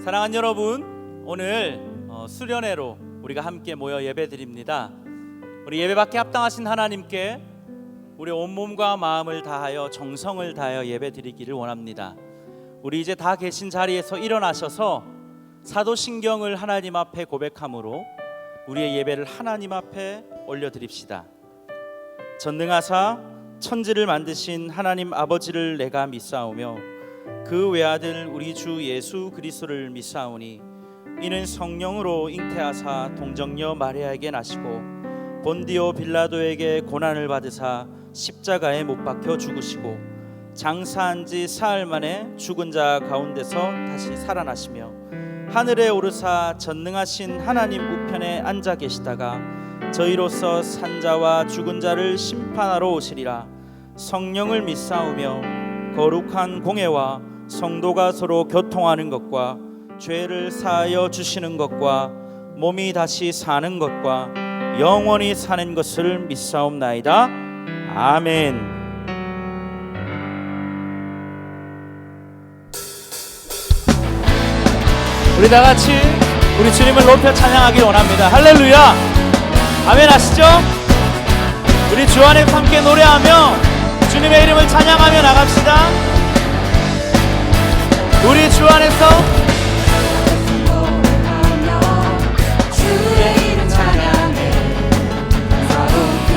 사랑하는 여러분, 오늘 수련회로 우리가 함께 모여 예배드립니다. 우리 예배받기 합당하신 하나님께 우리 온몸과 마음을 다하여 정성을 다하여 예배드리기를 원합니다. 우리 이제 다 계신 자리에서 일어나셔서 사도신경을 하나님 앞에 고백함으로 우리의 예배를 하나님 앞에 올려드립시다. 전능하사 천지를 만드신 하나님 아버지를 내가 믿사오며 그 외아들 우리 주 예수 그리스도를 믿사오니 이는 성령으로 잉태하사 동정녀 마리아에게 나시고 본디오 빌라도에게 고난을 받으사 십자가에 못 박혀 죽으시고 장사한 지 사흘 만에 죽은 자 가운데서 다시 살아나시며 하늘에 오르사 전능하신 하나님 우편에 앉아 계시다가 저희로서 산자와 죽은 자를 심판하러 오시리라. 성령을 믿사오며 거룩한 공회와 성도가 서로 교통하는 것과 죄를 사하여 주시는 것과 몸이 다시 사는 것과 영원히 사는 것을 믿사옵나이다. 아멘. 우리 다 같이 우리 주님을 높여 찬양하길 원합니다. 할렐루야. 아멘 하시죠? 우리 주 안에서 함께 노래하며 주님의 이름을 찬양하며 나갑시다. 우리 주 안에서 주의 이름 찬양해 사로운 그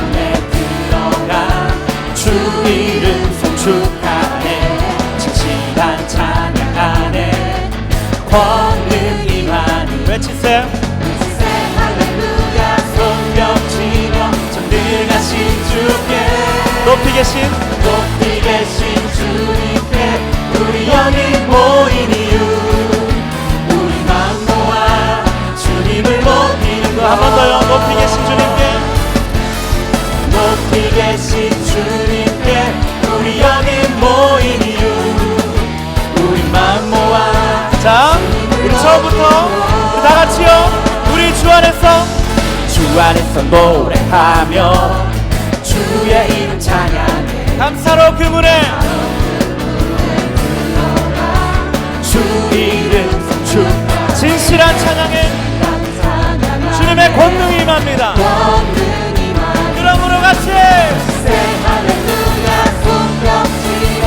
문에 들어가 주 이름 송축하네 진실한 찬양 안에 권능 임하니 외치세요. 할렐루야 손뼉 치며 전능하신 주께 높이 계신 주님께 우리 여기 모인 이유 우리만 모아 주님을 높이는 것 한 번 더요. 높이 계신 주님께 높이 계신 주님께 우리 여기 모인 이유 우리만 모아 자, 우리 처음부터 우리 다 같이요. 우리 주 안에서 노래하며 주의 이름 찬양해 감사로 그분의 주 이름 송축 진실한 찬양에 주님의 권능이 임합니다. 그러므로 같이 할렐루야 손뼉 치며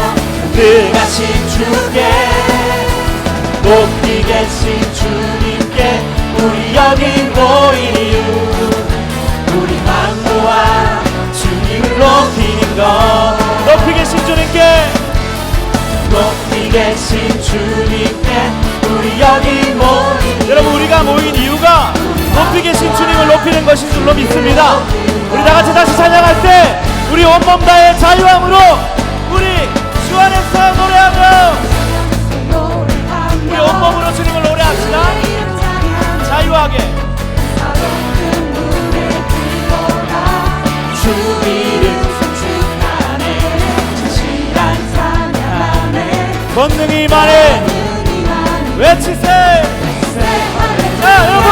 능하신 주께 높이 계신 주님께 우리 여기 모인 이유 우리만 모아 주님을 높이는 것 높이 계신 주님께 높이 계신 주님께 우리 여기 모인 여러분, 우리가 모인 이유가 높이 계신 주님을 높이는 것인 줄로 믿습니다. 우리 다 같이 다시 찬양할 때 우리 온몸 다의 자유함으로 우리 주 안에서 노래하며 우리 온몸으로 주님을 노래합시다. 자유하게 주 이름 송축하네 진실한 찬양하네 권능이 임하네. 외치세. 자, 여러분,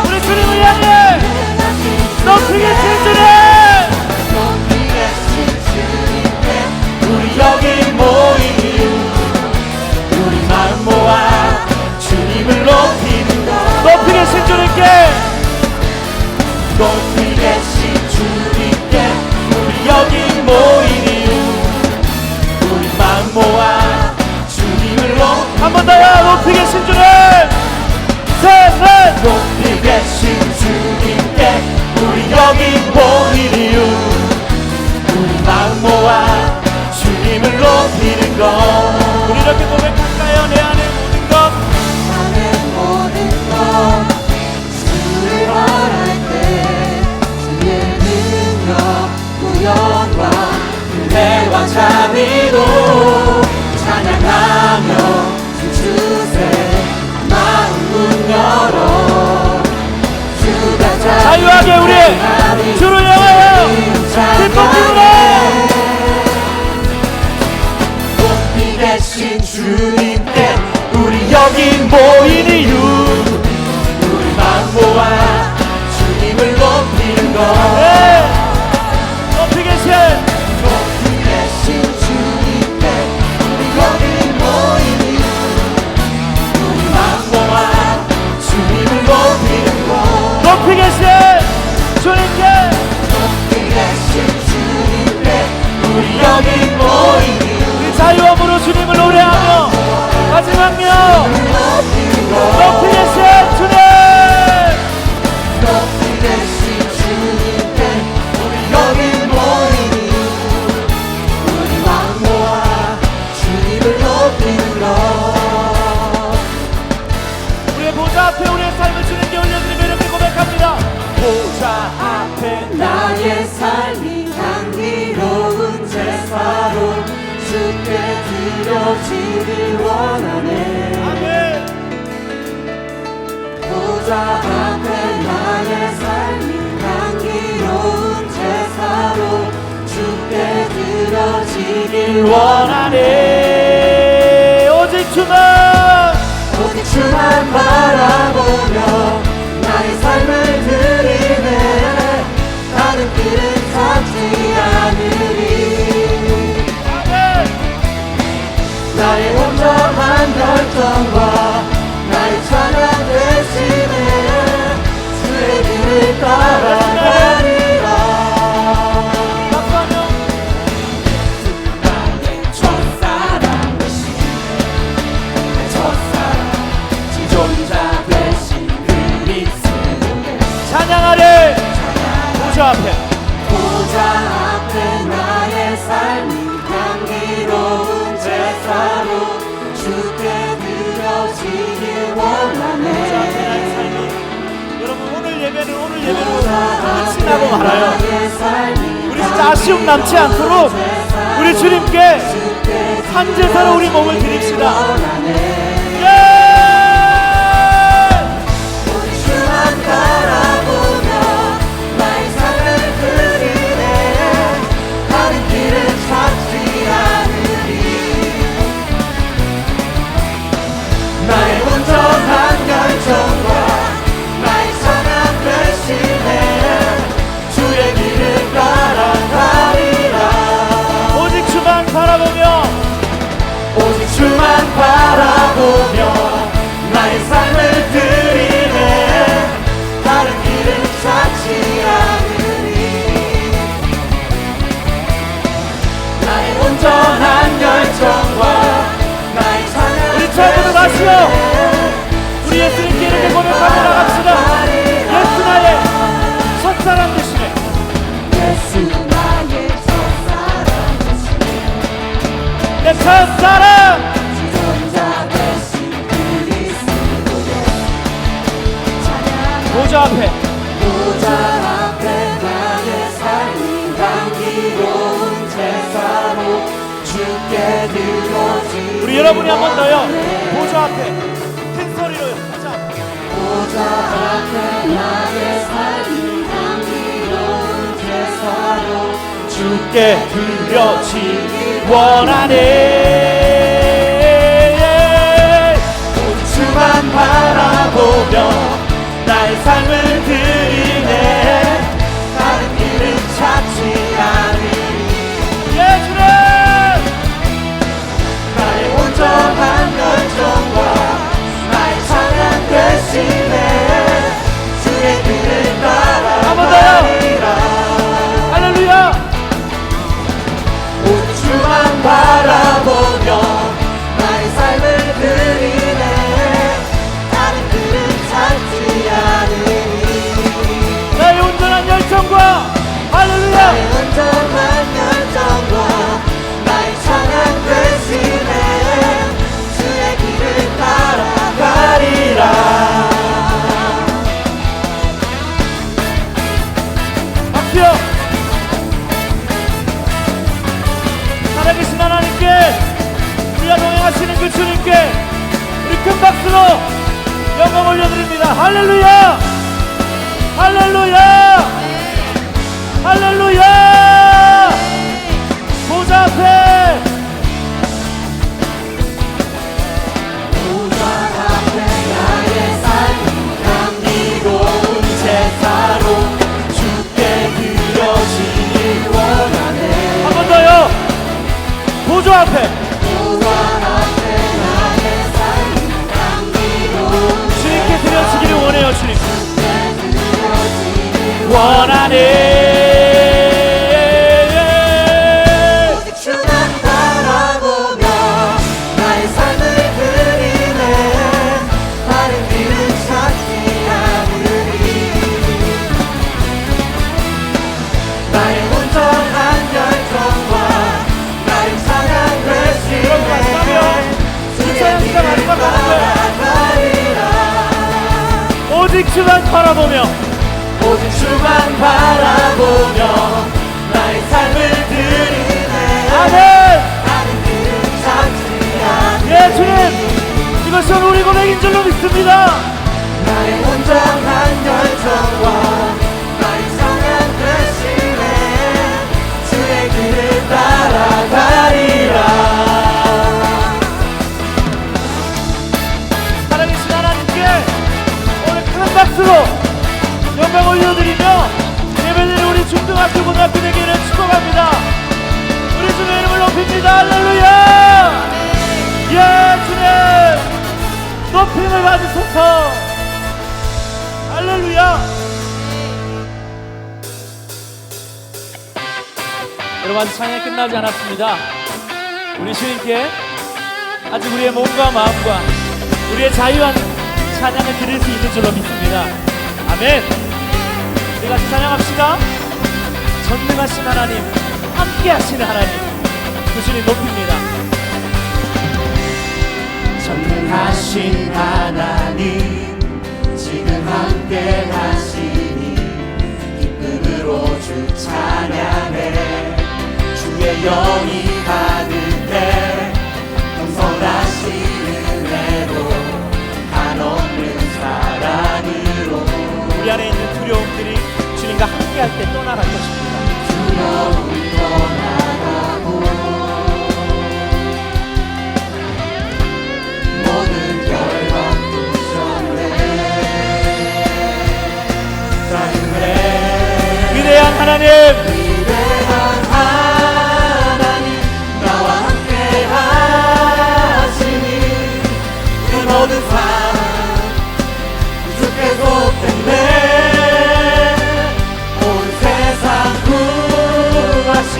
우리 주님을 향해 높이 계신 주님 높이 계신 주님께 우리 여기 모인 이유 우리만 모아 주님을 높이는 것 높이 계신 주님께 높이 계신 주님께 우리 여기 모인 이유 우리만 모아 주님을 한 번 더요. 높이 계신 주님 셋 높이 계신 주님께 우리 여기 모인 이유 우리만 모아 주님을 높이는 것 우리 이렇게 고백할까요? 내 안에 모든 것 나는 모든 것 주를 바랄 때 주의 능력 구원과 은혜와 자비로 찬양하며 주세 마음 문 열어 주가 자유하게 우리 주를 향하여 기쁜 기쁨으로 높이 계신 주님께 우리 여기 모인 이유 우리만 모아 주님을 높이는 것 네. 높이 계신 높이 계신 주님께 우리 여기 모인 이유 드려지길 원하네. 아멘. 보좌 앞에 나의 삶이 향기로운 제사로 주께 드려지길 원하네. 오직 주만 오직 주만 바라보며 나의 삶을 드리네. 다른 길은 찾지 않으리. 나의 온전한 결정과 나의 찬양 대신에 주의 길을 따라가리라. 나의 첫사랑 되신 첫사랑 지존자 되신 그리스도의 찬양하리. 보좌 앞에 보좌 앞에 나의 삶이 향기로운 제사로 주께 드려지길 원하네. 여러분 오늘 예배는 끝이 나고 말아요. 우리 진짜 아쉬움 남지 않도록 우리 주님께 산제사로 우리 몸을 드립시다. 예! 오직 주만 바라보며 나의 삶을 드리네. 다른 길은 찾지 않으리. 나의 온전한 결정과 나의 찬양 대신에 주의 길을 따라가리라. 오직 주만 바라보며 오직 주만 바라보며 나의 삶을 드리네. 다른 길은 찾지 않으리. 나의 온전한 결정과 나의 찬양 우리 처음부터 다시요. 우리 예수님께 이렇게 고백하며 나갑시다. 예수 나의 첫사랑 되시네. 예수 나의 첫사랑 내 첫사랑 지존자 되신 그리스도의 찬양. 보좌 앞에 보좌 앞에 나의 삶이 향기로운 제사로 주께 드려지길 우리 여러분이 한 번 더요. 보좌 앞에 큰 소리로요. 가자. 보좌 앞에 나의 삶이 향기로운 제사로 주께 드려지길 원하네. 오직 주만 바라보며 나의 삶을 드리네. 다른 길은 찾지 않으리. 예 주님 나의 온전한 결정과 나의 찬양 대신에 주의 길을 한번 더요. 따라가리라. 할렐루야. 오직 주만 바라보며 나의 삶을 드리네. 다른 길은 찾지 않으리. 나의 온전한 열정과 할렐루야. 나의 온전한 열정과 나의 찬양 대신에 주의 길을 따라가리라. 박수요. 살아계신 하나님께 우리와 동행하시는 그 주님께 우리 큰 박수로 영광 올려드립니다. 할렐루야. 할렐루야. 할렐루야. 보좌 앞에 보좌 앞에 나의 삶이 향기로운 제사로 주께 드려지길 원하네. 한 번 더요. 보좌 앞에 보좌 앞에 나의 삶이 향기로운 주님께 드려지기를 원해요. 주님 드려지길 원하네. 오직 주만 바라보며 나의 삶을 드리네. 다른 길은 찾지 않으리. 나의 온전한 결정과 나의 찬양 대신에 주의 길을 따라가리라. 오직 주만 바라보며 오직 주만 바라보며 나의 삶을 드리네. 아멘. 다른 길은 찾지 우리 고백인 줄로 믿습니다. 나의 온전한 열정과 나의 상한 결심에 주의 길을 따라가리라. 살아계신 하나님께 오늘 큰 박수로 영광 올려드리며 예배드리는 우리 중등학교 고등학교 대기를 축복합니다. 우리 주의 이름을 높입니다. 할렐루야. 예, 주님 높임을 받으소서. 할렐루야. 여러분, 아직 찬양이 끝나지 않았습니다. 우리 주님께 아직 우리의 몸과 마음과 우리의 자유한 찬양을 드릴 수 있는 줄로 믿습니다. 아멘. 우리 같이 찬양합시다. 전능하신 하나님, 함께 하시는 하나님, 그 주님 높입니다. 전능하신 하나님, 지금 함께 하시니 기쁨으로 주 찬양해. 주의 영이 가득해 겸손하신 은혜로 한없는 사랑으로 우리 안에 있는 두려움들이 주님과 함께 할 때 떠나갈 것입니다. 두려움 떠나가고 모든 결박 부정해. 자유해 위대한 하나님, 위대한 하나님, 나와 함께 하시니 내 모든 삶 주께 속했네. 온 세상 구하신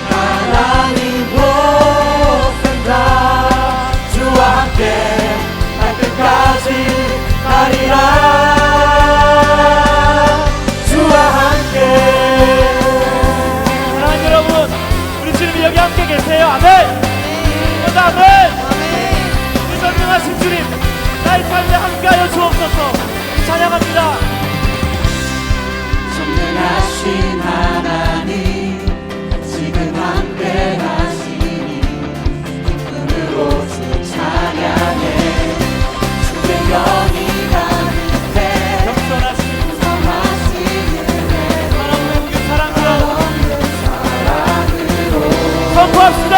하나님 복생자, 주와 함께 날 끝까지 가리라. 주와 함께. 사랑하는 여러분, 우리 주님이 여기 함께 계세요. 아멘. 모두 아멘. 우리 전능하신 주님, 나의 삶에 함께하여 주옵소서. 찬양합니다. 전능하신 하나님, 지금 함께 하시니 기쁨으로 주 찬양해. 주의 영이 가득해 겸손하신 겸손하신 하나님의 그 사랑으로 은혜 사랑으로 선포합시다.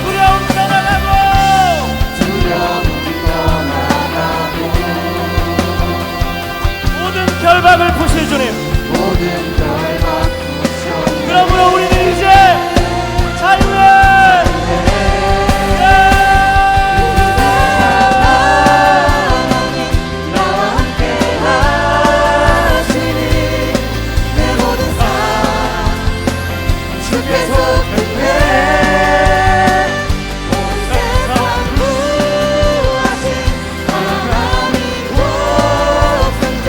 두려움 떠나가고 두려움 떠나가고 모든 결박을 푸실 주님. 모든 결박 부정. 그러므로 우리는 이제 자유해. 나와 함께 하시니 내 모든 삶 주께 속했네. 온 세상 구하신 하나님 복생자,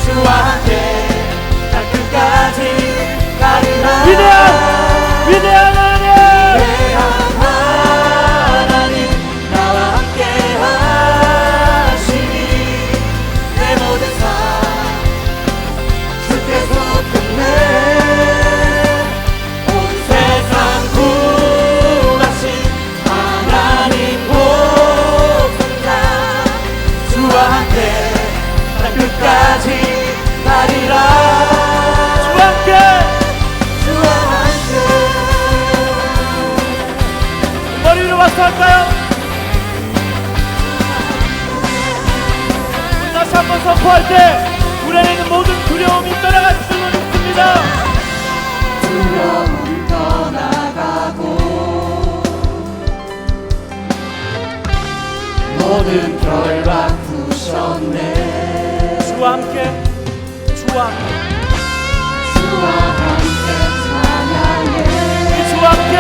주와 함께 날 끝까지 가리라. 위대한 하나님, 위대한 하나님, 나와 함께 하시니 내 모든 삶 주께 속했네. 온 세상 구하신 하나님 복생자, 주와 함께 날 끝까지 가리라. 주와 함께. 주와 함께. 머리 위로 박수 할까요? 우리 다시 한번 선포할 때 우리 안에 있는 모든 두려움이 떠나갈 줄로 믿습니다. 두려움 떠나가고 모든 결박 부셨네. 주와 함께, 주와 함께, 주와 함께 찬양해. 주와 함께.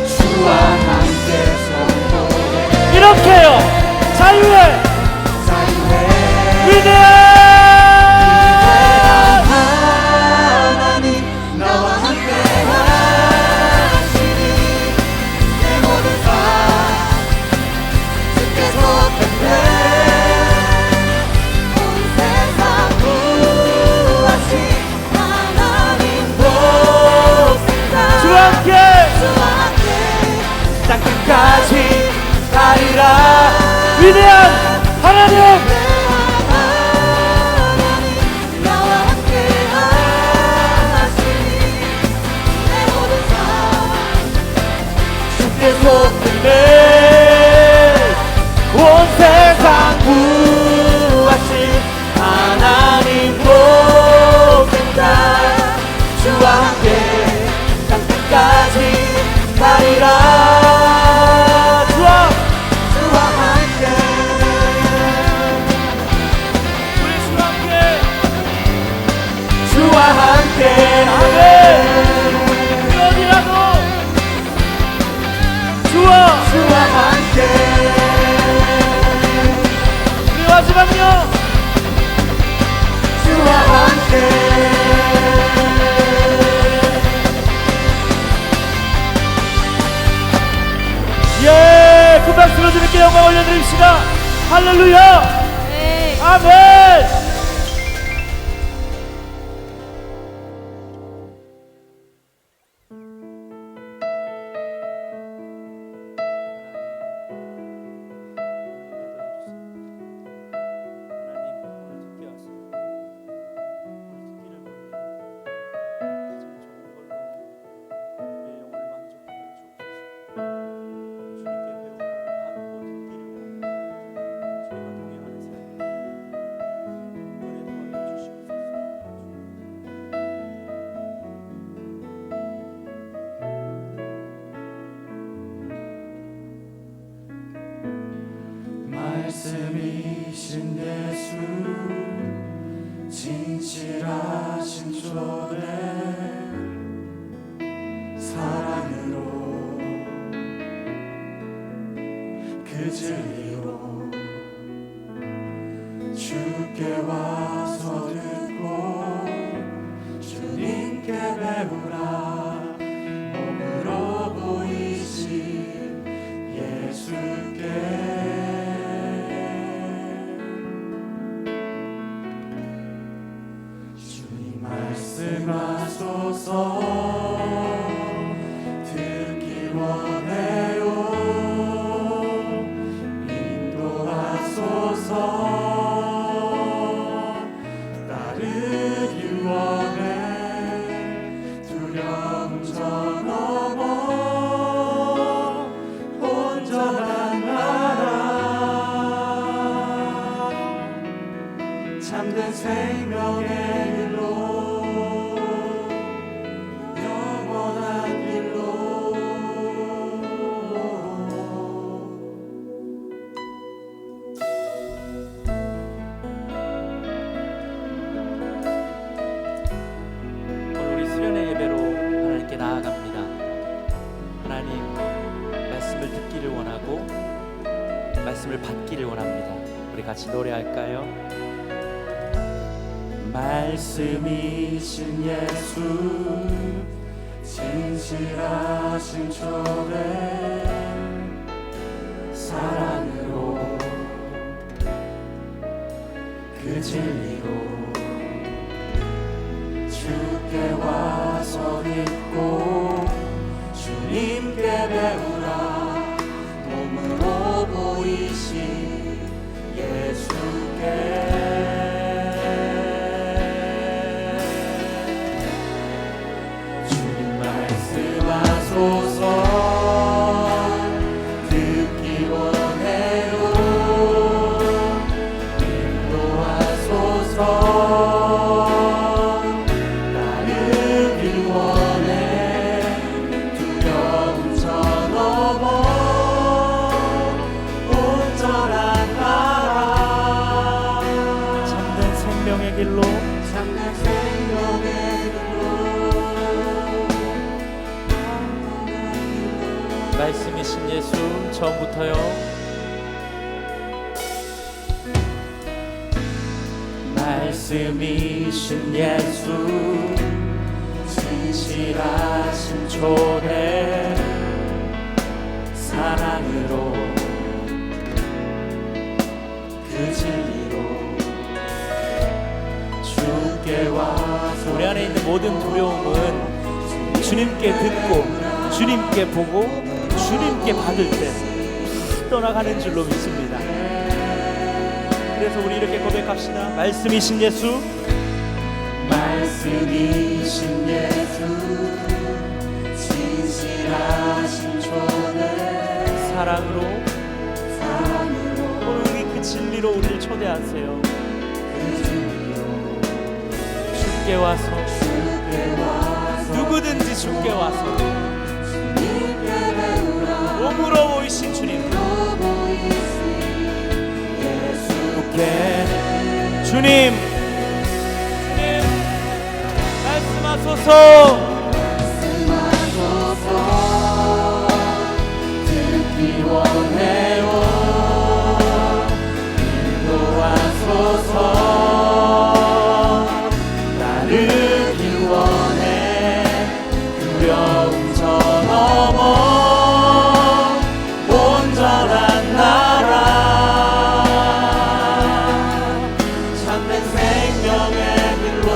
주와 함께 선포해. 이렇게요. 자유해. 자유해. 위대한 하나님, 나와 함께 하시니 내 모든 삶 주께 속했네. 온 위대한 하나님, 나와 함께 하시니 내 모든 삶 주께서 끝내 온 세상 구하신 하나님 보겠다. 주와 함께 땅끝까지 가리라. 주와 함께 우리 주와 함께, 주와 함께 아멘. 어디라도 주와 주와 함께 우리 마지막요 주와 함께 예, 그 박수로 주님께 영광 올려드립시다. 할렐루야. 아멘. 말씀이신 예수 진실하신 조례 사랑으로 그 진리로 주께 와서 듣고 주님께 배우라. 몸으로 보이신 예수께 말씀하소서 듣기 원해요. 인도하소서 따르기 원해. 두려움 저 넘어 온전한 나라 참된 생명의 길로 나아갑니다. 하나님, 말씀을 듣기를 원하고 말씀을 받기를 원합니다. 우리 같이 노래할까요? 말씀이신 예수 진실하신 조례 사랑으로 그 진리로 주께 와서 듣고 주님께 배우라. 몸으로 보이신 예수께 주님 말씀하소서 듣기 원해요. 인도하소서 길로 참된 생명의 길로 말씀이신 예수 처음부터요. 말씀이신 예수 진실하신 조례 사랑으로 그 진리로 우리 안에 있는 모든 두려움은 주님께 듣고 주님께 보고 주님께 받을 때 떠나가는 줄로 믿습니다. 그래서 우리 이렇게 고백합시다. 말씀이신 예수, 말씀이신 예수, 진실하신 초대, 사랑으로 오늘 그 진리로 우리를 초대하세요. 주께 와서 누구든지 주께 와서 몸으로 보이신 주님, 주님 말씀하소서. 듣기 원해요. 인도하소서. 따르길 원해. 두려움 저 넘어 온전한 나라, 참된 생명의 길로.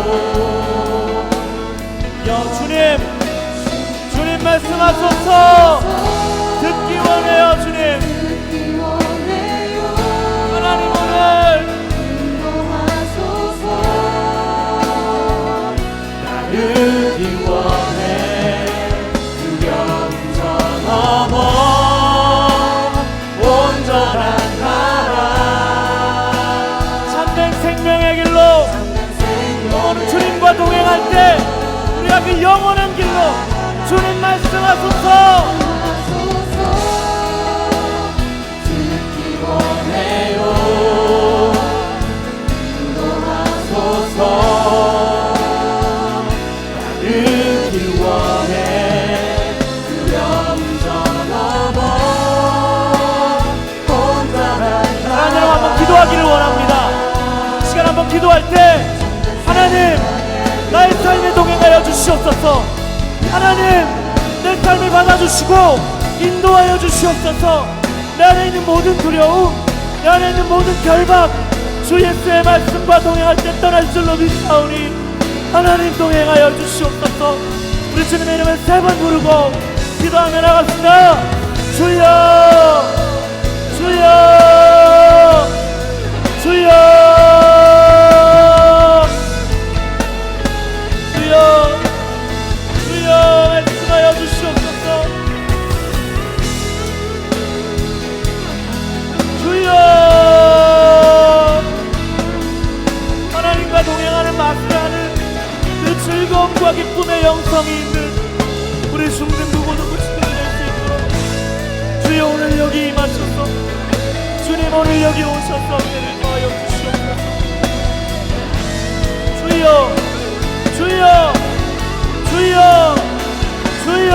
주님 말씀하소서. 듣기 원해요. 주님 하나님 오늘 따르기 원해. 두려움 저 넘어 온전한 나라, 참된 생명의 길로 오늘 주님과 동행할 때 우리가 그 영원한 길로 주님 말씀하소서. 듣기 원해요. 인도하소서. 따르길 원해. 두려움 저 넘어 온전한 하나님 한번 기도하기를 원합니다. 이 시간 한번 기도할 때 하나님 나의 삶에 동행하여 주시옵소서. 하나님 내 삶을 받아주시고 인도하여 주시옵소서. 내 안에 있는 모든 두려움, 내 안에 있는 모든 결박, 주 예수의 말씀과 동행할 때 떠날 줄로 믿사오니 하나님 동행하여 주시옵소서. 우리 주님의 이름을 3번 부르고 기도하며 나갔습니다. 주여 주여 주여 주여 주여 말씀하여 주시옵소서. 주여 하나님과 동행하는 마스하는 그 즐거움과 기쁨의 영성이 있는 우리 중등부 고등부 친구들 될수 있도록 주여 오늘 여기 임하셔서 주님 오늘 여기 오셔서 은혜를 더하여 주시옵소서. 주여 주여 주여 주여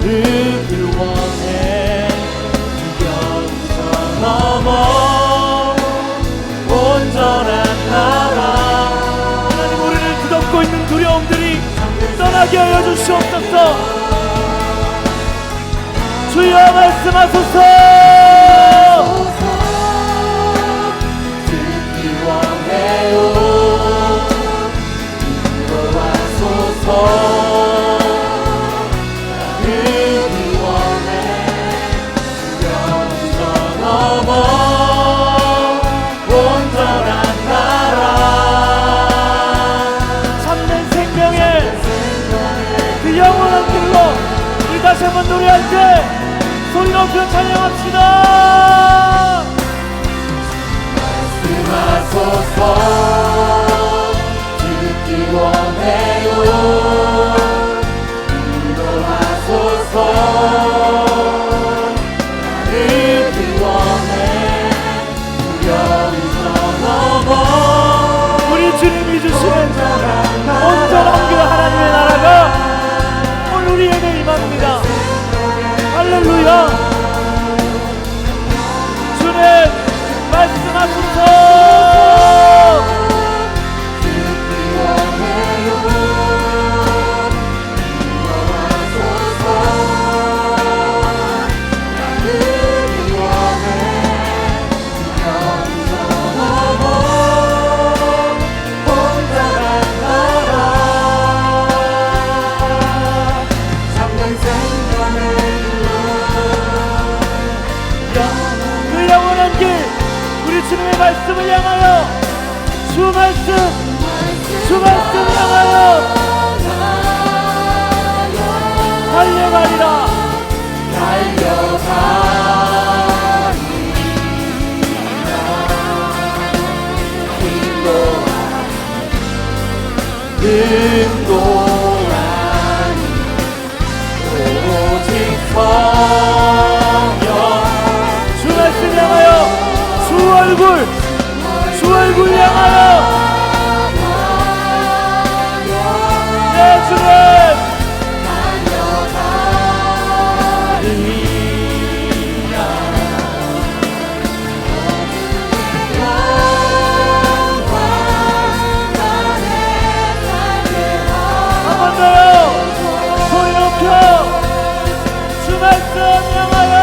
듣길 원해. 두려움 저 넘어 온전한 나라, 하나님 우리를 뒤덮고 있는 두려움들이 떠나게 하여 주시옵소서. 주여 말씀하소서. 듣기 원해요. 인도하소서. 따르기 원해. 두려움 저 넘어 온전한 나라, 참된 생명의 그 영원한 길로 우리 다시 한번 노래할 때 소리 높여 찬양합시다. 말씀하소서. 듣기 원해요. 인도하소서. 따르기 원해. 두려움 저 넘어 우리 주님이 주시는 온전한 그 하나님의 나라가 오늘 우리 예배에 임합니다. 할렐루야. 주님 말씀하소서. 듣기 원해요. 인도하소서. 따르기 원해. 두려움 저 넘어 온전한 나라, 주님의 말씀을 향하여 주 말씀 향하여 달려가리라. 인도하니 오직 성령 주 말씀 향하여 주 얼굴 향하여 내 주님 한 번 더요. 소리 높여 주 말씀 향하여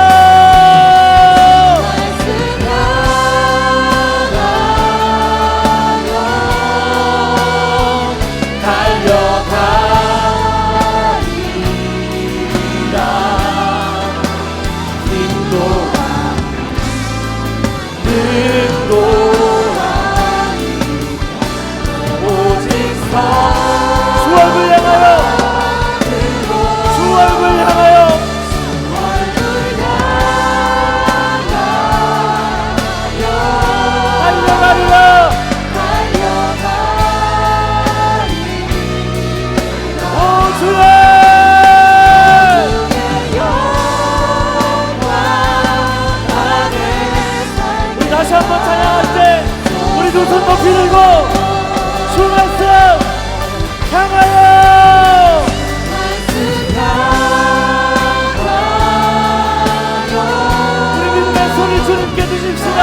다시 한번 찬양할 때 우리 두 손 높이 들고 주 말씀 향하여 우리 믿음의 소리 주님께 드립시다.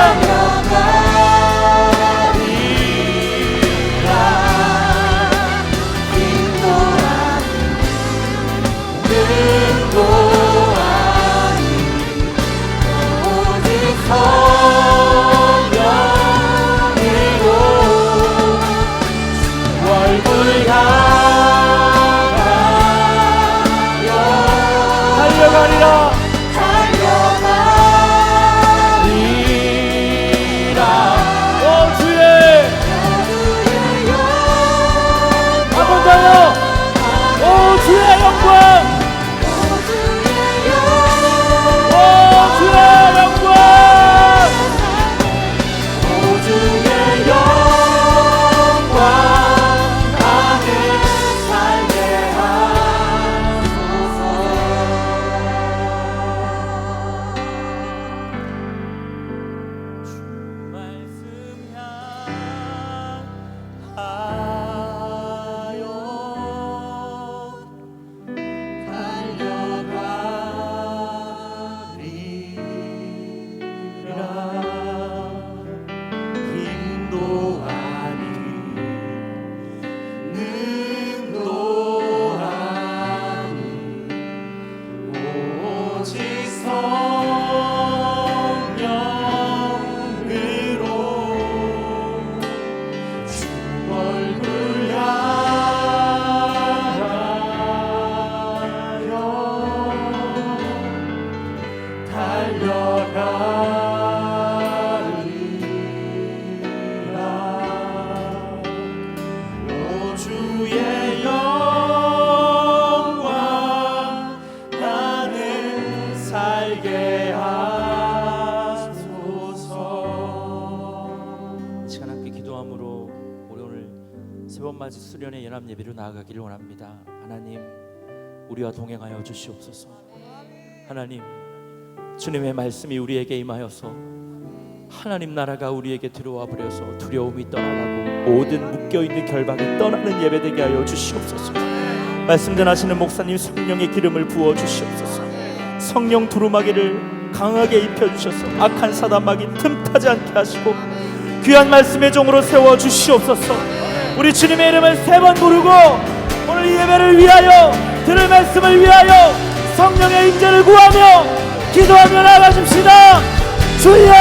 달려가리라. 오 주의 한 번 더요. 오 주의 영광 오 주의 영광 오주의 영광 나를 살게 하소서. 주 말씀 세번맞이 수련의 연합 예배로 나아가기를 원합니다. 하나님, 우리와 동행하여 주시옵소서. 하나님, 주님의 말씀이 우리에게 임하여서 하나님 나라가 우리에게 들어와 버려서 두려움이 떠나가고 모든 묶여있는 결박이 떠나는 예배되게 하여 주시옵소서. 말씀 전하시는 목사님 성령의 기름을 부어 주시옵소서. 성령 두루마기를 강하게 입혀주셔서 악한 사단마귀 틈타지 않게 하시고 귀한 말씀의 종으로 세워 주시옵소서. 우리 주님의 이름을 세 번 부르고 오늘 이 예배를 위하여 들을 말씀을 위하여 성령의 임재를 구하며 기도하며 나아가십시다. 주여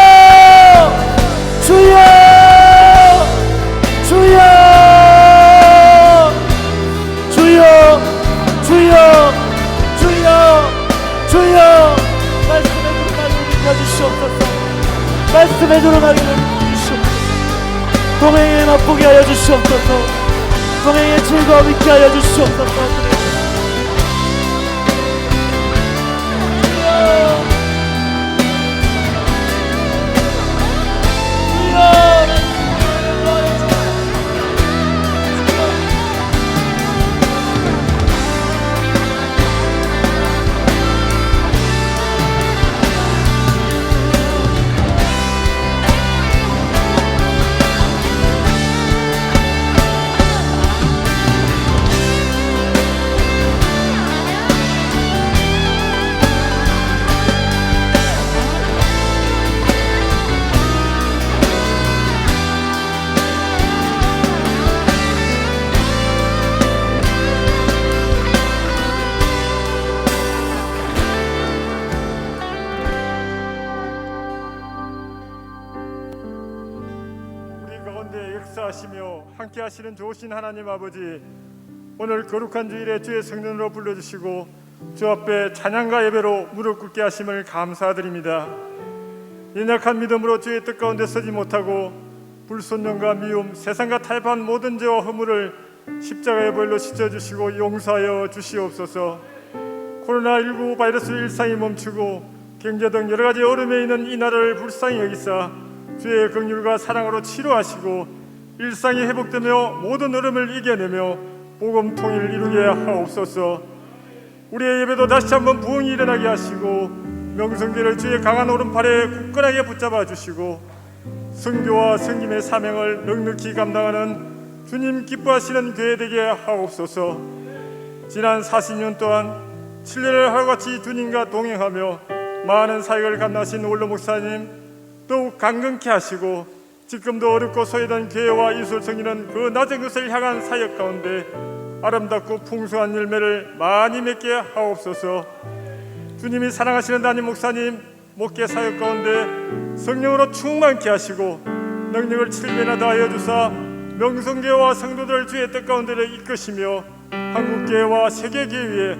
주여 주여 주여 주여 주여 주여 말씀의 두루마기를 입혀주시옵소서. 말씀의 두루마기를 동행에 맛보게 하여 주시옵소서. 동행의 즐거움 있게 하여 주시옵소서. 역사하시며 함께 하시는 좋으신 하나님 아버지, 오늘 거룩한 주일에 주의 성전으로 불러주시고 주 앞에 찬양과 예배로 무릎 꿇게 하심을 감사드립니다. 연약한 믿음으로 주의 뜻 가운데 서지 못하고 불순종과 미움, 세상과 타협한 모든 죄와 허물을 십자가의 보혈로 씻어주시고 용서하여 주시옵소서. 코로나19 바이러스 일상이 멈추고 경제 등 여러 가지 어려움에 있는 이 나라를 불쌍히 여기사 주의 긍휼과 사랑으로 치료하시고 일상이 회복되며 모든 어려움을 이겨내며 복음 통일을 이루게 하옵소서. 우리의 예배도 다시 한번 부흥이 일어나게 하시고 명성교를 주의 강한 오른팔에 굳건하게 붙잡아 주시고 선교와 섬김의 사명을 넉넉히 감당하는 주님 기뻐하시는 교회 되게 하옵소서. 지난 40년 동안 7년을 하루같이 주님과 동행하며 많은 사역을 감당하신 원로 목사님 더욱 강건케 하시고 지금도 어렵고 소외된 교회와 이웃을 섬기는 그 낮은 것을 향한 사역 가운데 아름답고 풍성한 열매를 많이 맺게 하옵소서. 주님이 사랑하시는 담임 목사님 목회 사역 가운데 성령으로 충만케 하시고 능력을 7배나 다하여 주사 명성교회와 성도들 주의 뜻 가운데로 이끄시며 한국교회와 세계교회에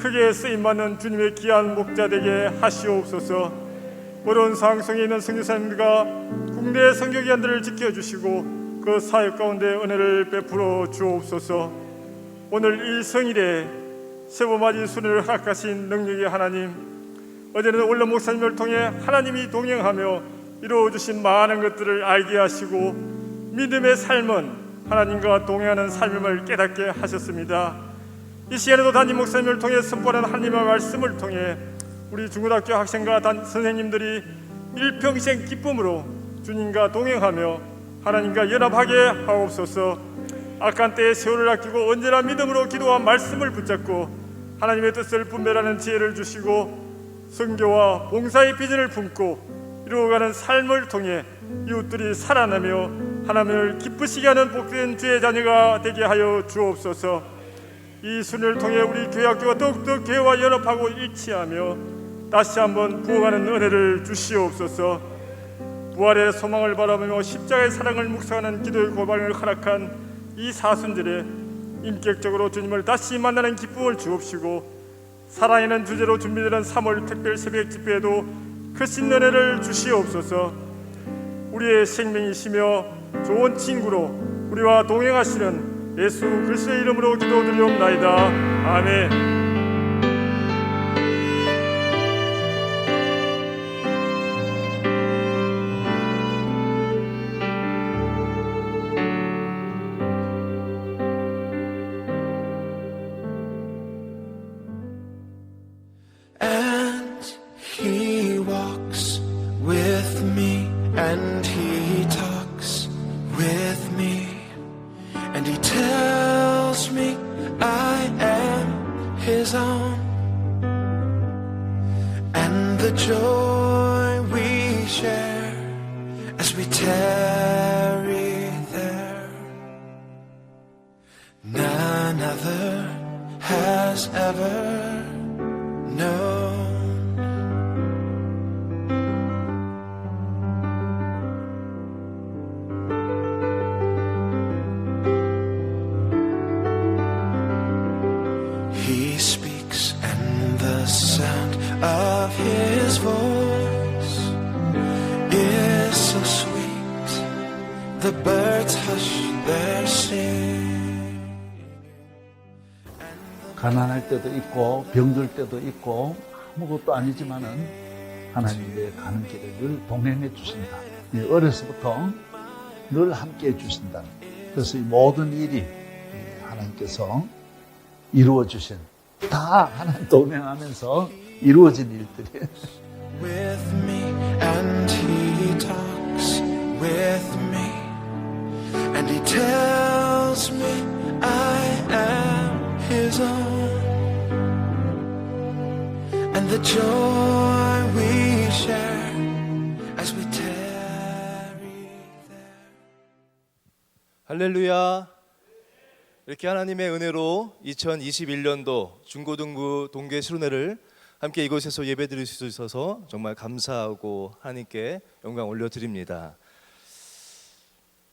크게 쓰임받는 주님의 귀한 목자 되게 하시옵소서. 어려운 상황 속에 있는 선교사님들과 국내 선교기관들을 지켜주시고 그 사역 가운데 은혜를 베풀어 주옵소서. 오늘 이 성일에 세보맞이 순회를 허락하신 능력의 하나님, 어제는 원로 목사님을 통해 하나님이 동행하며 이루어주신 많은 것들을 알게 하시고 믿음의 삶은 하나님과 동행하는 삶임을 깨닫게 하셨습니다. 이 시간에도 담임 목사님을 통해 선포하는 하나님의 말씀을 통해 우리 중고등학교 학생과 선생님들이 일평생 기쁨으로 주님과 동행하며 하나님과 연합하게 하옵소서. 악한 때에 세월을 아끼고 언제나 믿음으로 기도와 말씀을 붙잡고 하나님의 뜻을 분별하는 지혜를 주시고 선교와 봉사의 비전을 품고 이루어가는 삶을 통해 이웃들이 살아나며 하나님을 기쁘시게 하는 복된 주의 자녀가 되게 하여 주옵소서. 이 순회를 통해 우리 교회학교가 더욱더 교회와 연합하고 일치하며 다시 한번 부흥하는 은혜를 주시옵소서. 부활의 소망을 바라보며 십자가의 사랑을 묵상하는 기도의 고방을 허락한 이 사순절에 인격적으로 주님을 다시 만나는 기쁨을 주옵시고 사랑이라는 주제로 준비되는 3월 특별 새벽 집회에도 크신 은혜를 주시옵소서. 우리의 생명이시며 좋은 친구로 우리와 동행하시는 예수 그리스도의 이름으로 기도드리옵나이다. 아멘. And he talks with me, and he tells me I am his own, and the joy we share as we tarry there, none other has ever known. He speaks, and the sound of his voice is so sweet. The birds their sin. 가난할 때도 있고 병들 때도 있고 아무것도 아니지만은 하나님의 가는 길에 늘 동행해 주신다. 어려서부터 늘 함께 해 주신다. 그래서 이 모든 일이 하나님께서 이루어 주신, 다 하나님 동행하면서 이루어진 일들이에요. With me, and he talks with me, and he tells me I am his own, and the joy we share as we tarry there. 할렐루야. 이렇게 하나님의 은혜로 2021년도 중고등부 동계 수련회를 함께 이곳에서 예배드릴 수 있어서 정말 감사하고 하나님께 영광 올려드립니다.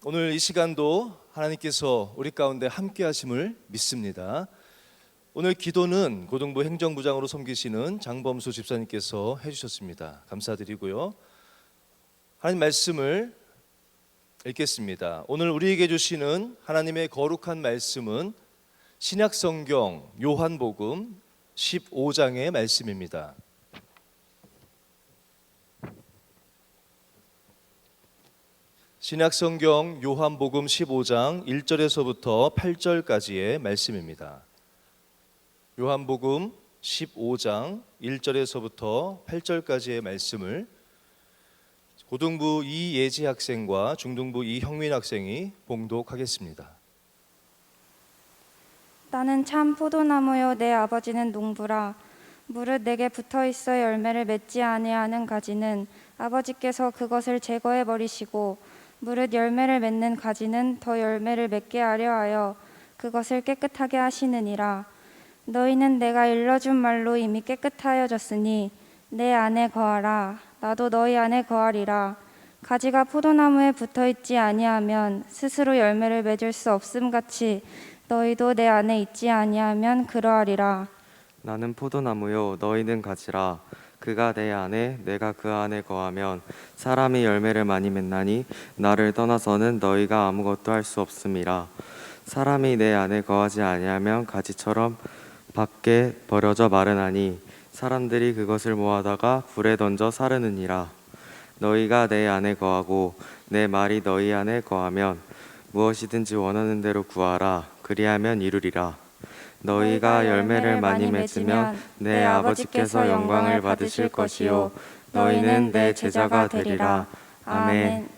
오늘 이 시간도 하나님께서 우리 가운데 함께 하심을 믿습니다. 오늘 기도는 고등부 행정부장으로 섬기시는 장범수 집사님께서 해주셨습니다. 감사드리고요. 하나님 말씀을 읽겠습니다. 오늘 우리에게 주시는 하나님의 거룩한 말씀은 신약성경 요한복음 15장의 말씀입니다. 신약성경 요한복음 15장 1절에서부터 8절까지의 말씀입니다. 요한복음 15장 1절에서부터 8절까지의 말씀을 고등부 이예지 학생과 중등부 이형민 학생이 봉독하겠습니다. 나는 참 포도나무요 내 아버지는 농부라. 무릇 내게 붙어있어 열매를 맺지 아니하는 가지는 아버지께서 그것을 제거해 버리시고, 무릇 열매를 맺는 가지는 더 열매를 맺게 하려 하여 그것을 깨끗하게 하시느니라. 너희는 내가 일러준 말로 이미 깨끗하여졌으니 내 안에 거하라. 나도 너희 안에 거하리라. 가지가 포도나무에 붙어있지 아니하면 스스로 열매를 맺을 수 없음 같이 너희도 내 안에 있지 아니하면 그러하리라. 나는 포도나무요 너희는 가지라. 그가 내 안에 내가 그 안에 거하면 사람이 열매를 많이 맺나니 나를 떠나서는 너희가 아무것도 할 수 없음이라. 사람이 내 안에 거하지 아니하면 가지처럼 밖에 버려져 마르나니 사람들이 그것을 모아다가 불에 던져 사르느니라. 너희가 내 안에 거하고 내 말이 너희 안에 거하면 무엇이든지 원하는 대로 구하라. 그리하면 이루리라. 너희가 열매를 많이 맺으면 내 아버지께서 영광을 받으실 것이요 너희는 내 제자가 되리라. 아멘.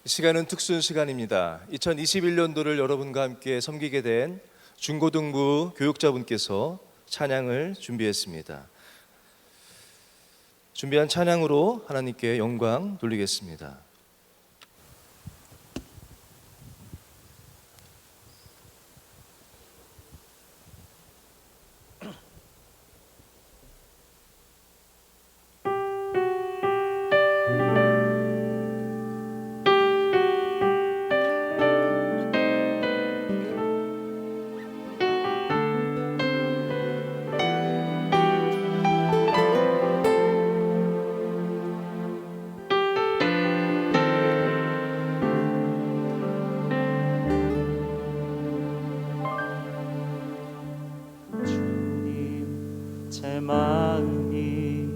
이 시간은 특수한 시간입니다. 2021년도를 여러분과 함께 섬기게 된 중고등부 교육자분께서 찬양을 준비했습니다. 준비한 찬양으로 하나님께 영광 돌리겠습니다. 제 마음이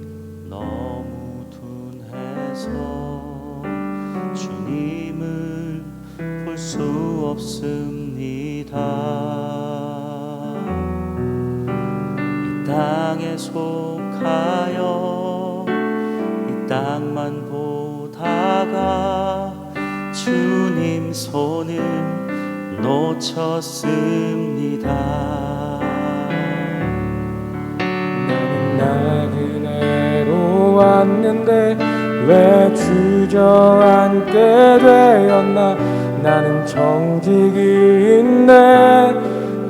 너무 둔해서 주님을 볼 수 없습니다. 이 땅에 속하여 이 땅만 보다가 주님 손을 놓쳤습니다. 나그네로 왔는데 왜 주저앉게 되었나. 나는 정직이 있네.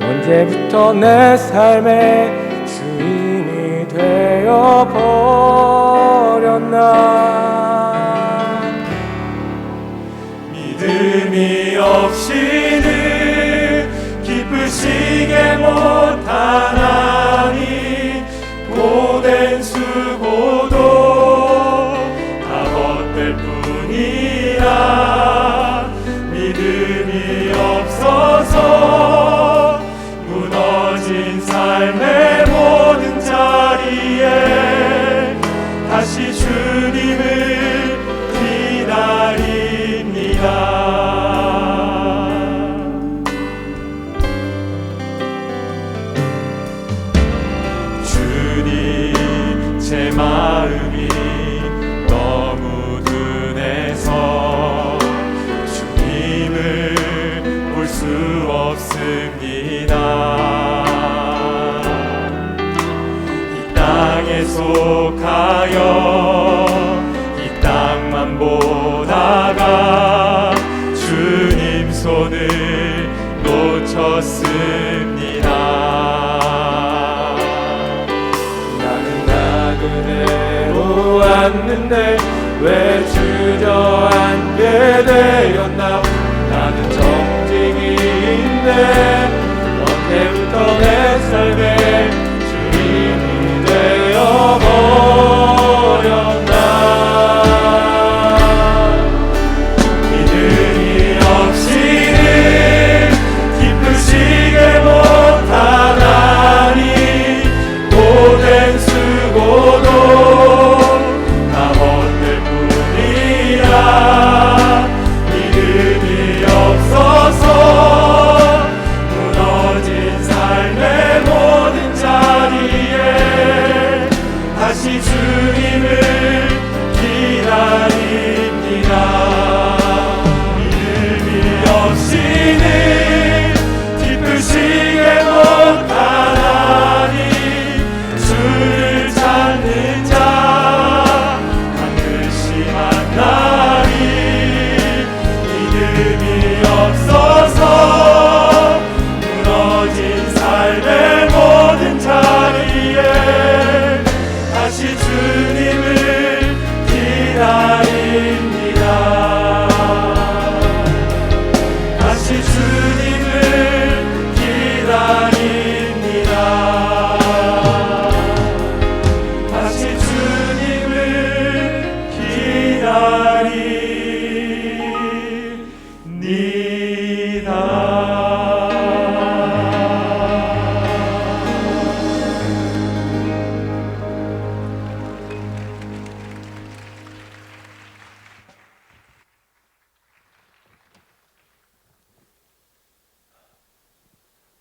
언제부터 내 삶의 주인이 되어버렸나. 믿음이 없이는 기쁘시게 못하나니 고된 수고도 다 헛될 뿐이라. 믿음이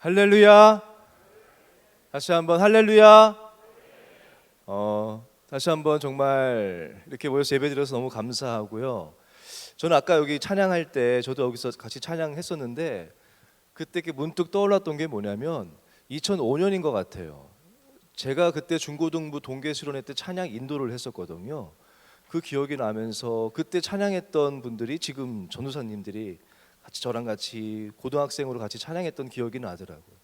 할렐루야. 다시 한번 할렐루야. 다시 한번 정말 이렇게 모여서 예배드려서 너무 감사하고요. 저는 아까 여기 찬양할 때 저도 여기서 같이 찬양했었는데 그때 이렇게 문득 떠올랐던 게 뭐냐면 2005년인 것 같아요. 제가 그때 중고등부 동계수련회 때 찬양 인도를 했었거든요. 그 기억이 나면서 그때 찬양했던 분들이 지금 전도사님들이 같이 저랑 같이 고등학생으로 같이 찬양했던 기억이 나더라고요.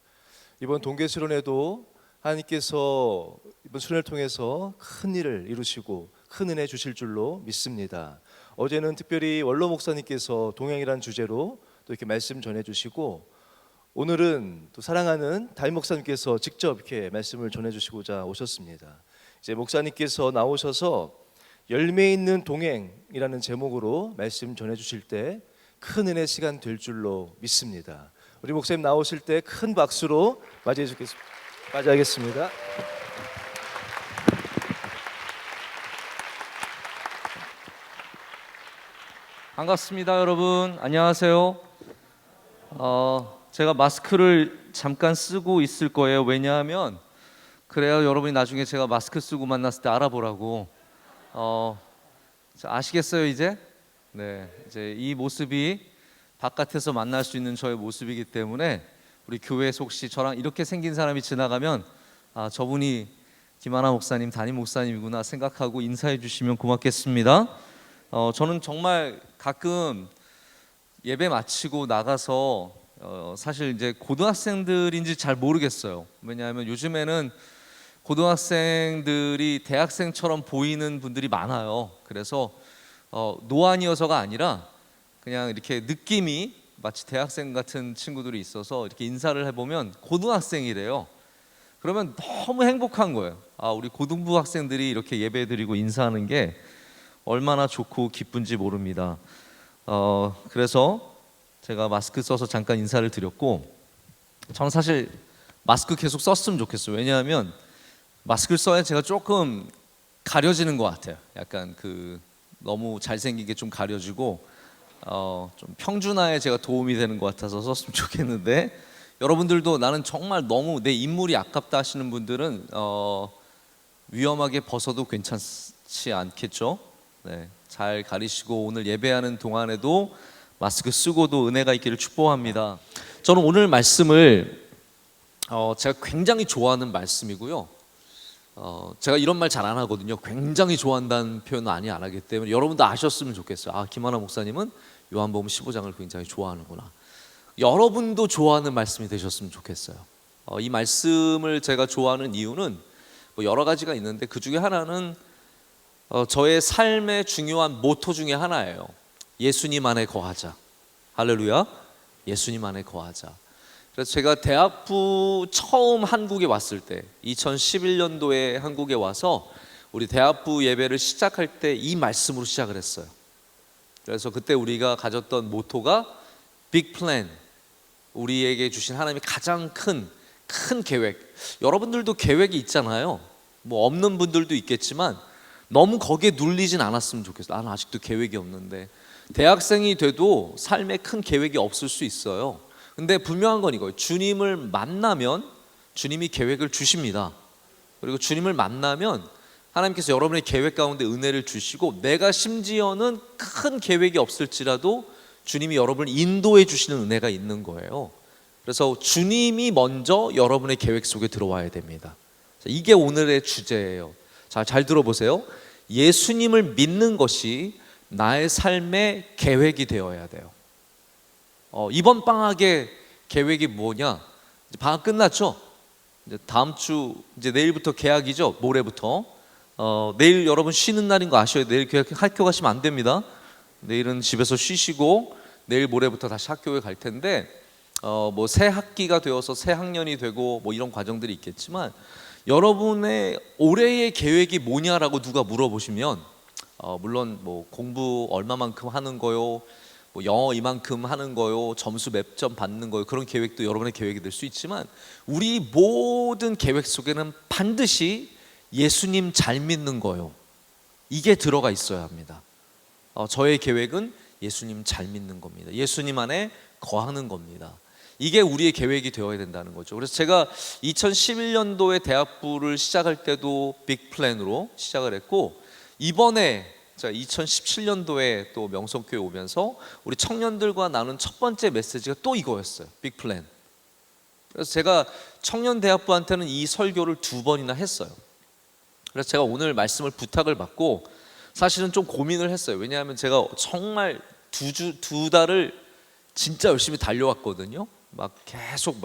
이번 동계수련회도 하나님께서 이번 수련회를 통해서 큰 일을 이루시고 큰 은혜 주실 줄로 믿습니다. 어제는 특별히 원로 목사님께서 동행이라는 주제로 또 이렇게 말씀 전해주시고 오늘은 또 사랑하는 담임 목사님께서 직접 이렇게 말씀을 전해주시고자 오셨습니다. 이제 목사님께서 나오셔서 열매 있는 동행이라는 제목으로 말씀 전해주실 때 큰 은혜 시간 될 줄로 믿습니다. 우리 목사님 나오실 때 큰 박수로 맞이하겠습니다. 반갑습니다, 여러분. 안녕하세요. 제가 마스크를 잠깐 쓰고 있을 거예요. 왜냐하면 그래야 여러분이 나중에 제가 마스크 쓰고 만났을 때 알아보라고. 아시겠어요, 이제? 네, 이제 이 모습이 바깥에서 만날 수 있는 저의 모습이기 때문에 우리 교회에서 혹시 저랑 이렇게 생긴 사람이 지나가면 저분이 김하나 목사님, 담임 목사님이구나 생각하고 인사해 주시면 고맙겠습니다. 저는 정말 가끔 예배 마치고 나가서 사실 이제 고등학생들인지 잘 모르겠어요. 왜냐하면 요즘에는 고등학생들이 대학생처럼 보이는 분들이 많아요. 그래서 노안이어서가 아니라 그냥 이렇게 느낌이 마치 대학생 같은 친구들이 있어서 이렇게 인사를 해보면 고등학생이래요. 그러면 너무 행복한 거예요. 우리 고등부 학생들이 이렇게 예배드리고 인사하는 게 얼마나 좋고 기쁜지 모릅니다. 그래서 제가 마스크 써서 잠깐 인사를 드렸고, 저는 사실 마스크 계속 썼으면 좋겠어요. 왜냐하면 마스크를 써야 제가 조금 가려지는 것 같아요. 약간 너무 잘생기게 좀 가려지고 좀 평준화에 제가 도움이 되는 것 같아서 썼으면 좋겠는데, 여러분들도 나는 정말 너무 내 인물이 아깝다 하시는 분들은 위험하게 벗어도 괜찮지 않겠죠? 네, 잘 가리시고 오늘 예배하는 동안에도 마스크 쓰고도 은혜가 있기를 축복합니다. 저는 오늘 말씀을 제가 굉장히 좋아하는 말씀이고요. 제가 이런 말 잘 안 하거든요. 굉장히 좋아한다는 표현은 안 하기 때문에 여러분도 아셨으면 좋겠어요. 김하나 목사님은 요한복음 15장을 굉장히 좋아하는구나. 여러분도 좋아하는 말씀이 되셨으면 좋겠어요. 이 말씀을 제가 좋아하는 이유는 여러 가지가 있는데 그 중에 하나는 저의 삶의 중요한 모토 중에 하나예요. 예수님 안에 거하자. 할렐루야. 예수님 안에 거하자. 그래서 제가 대학부 처음 한국에 왔을 때 2011년도에 한국에 와서 우리 대학부 예배를 시작할 때 이 말씀으로 시작을 했어요. 그래서 그때 우리가 가졌던 모토가 빅 플랜, 우리에게 주신 하나님의 가장 큰 계획. 여러분들도 계획이 있잖아요. 없는 분들도 있겠지만 너무 거기에 눌리진 않았으면 좋겠어요. 나는 아직도 계획이 없는데. 대학생이 돼도 삶에 큰 계획이 없을 수 있어요. 근데 분명한 건 이거예요. 주님을 만나면 주님이 계획을 주십니다. 그리고 주님을 만나면 하나님께서 여러분의 계획 가운데 은혜를 주시고, 내가 심지어는 큰 계획이 없을지라도 주님이 여러분을 인도해 주시는 은혜가 있는 거예요. 그래서 주님이 먼저 여러분의 계획 속에 들어와야 됩니다. 이게 오늘의 주제예요. 자, 잘 들어보세요. 예수님을 믿는 것이 나의 삶의 계획이 되어야 돼요. 이번 방학의 계획이 뭐냐? 이제 방학 끝났죠? 이제 다음 주 이제 내일부터 개학이죠? 모레부터. 내일 여러분 쉬는 날인 거 아셔야 돼요. 내일 학교 가시면 안 됩니다. 내일은 집에서 쉬시고 내일 모레부터 다시 학교에 갈 텐데 새 학기가 되어서 새 학년이 되고 이런 과정들이 있겠지만, 여러분의 올해의 계획이 뭐냐라고 누가 물어보시면 물론 공부 얼마만큼 하는 거요, 영어 이만큼 하는 거요, 점수 몇 점 받는 거요, 그런 계획도 여러분의 계획이 될 수 있지만, 우리 모든 계획 속에는 반드시 예수님 잘 믿는 거요, 이게 들어가 있어야 합니다. 저의 계획은 예수님 잘 믿는 겁니다. 예수님 안에 거하는 겁니다. 이게 우리의 계획이 되어야 된다는 거죠. 그래서 제가 2011년도에 대학부를 시작할 때도 빅플랜으로 시작을 했고, 이번에 제가 2017년도에 또 명성교회 오면서 우리 청년들과 나눈 첫 번째 메시지가 또 이거였어요. 빅플랜. 그래서 제가 청년 대학부한테는 이 설교를 2번이나 했어요. 그래서 제가 오늘 말씀을 부탁을 받고 사실은 좀 고민을 했어요. 왜냐하면 제가 정말 두 달을 진짜 열심히 달려왔거든요. 막 계속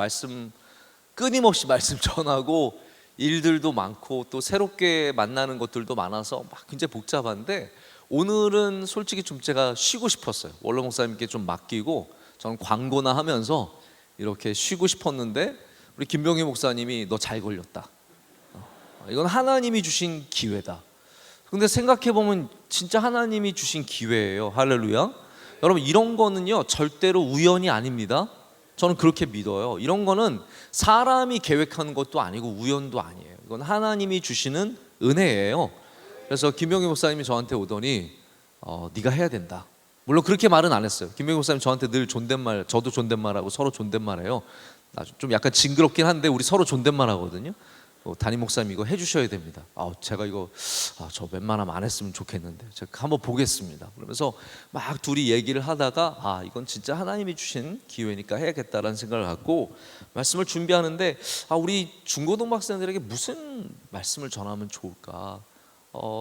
끊임없이 말씀 전하고 일들도 많고 또 새롭게 만나는 것들도 많아서 막 굉장히 복잡한데, 오늘은 솔직히 좀 제가 쉬고 싶었어요. 원로 목사님께 좀 맡기고 저는 광고나 하면서 이렇게 쉬고 싶었는데, 우리 김병희 목사님이 너 잘 걸렸다. 이건 하나님이 주신 기회다. 근데 생각해보면 진짜 하나님이 주신 기회예요. 할렐루야. 여러분, 이런 거는요 절대로 우연이 아닙니다. 저는 그렇게 믿어요. 이런 거는 사람이 계획하는 것도 아니고 우연도 아니에요. 이건 하나님이 주시는 은혜예요. 그래서 김병희 목사님이 저한테 오더니 네가 해야 된다. 물론 그렇게 말은 안 했어요. 김병희 목사님 저한테 늘 존댓말, 저도 존댓말하고 서로 존댓말해요. 좀 약간 징그럽긴 한데 우리 서로 존댓말 하거든요. 담임 목사님 이거 해주셔야 됩니다. 제가 이거 저 웬만하면 안 했으면 좋겠는데 제가 한번 보겠습니다. 그러면서 막 둘이 얘기를 하다가 이건 진짜 하나님이 주신 기회니까 해야겠다라는 생각을 갖고 말씀을 준비하는데, 우리 중고등 학생들에게 무슨 말씀을 전하면 좋을까?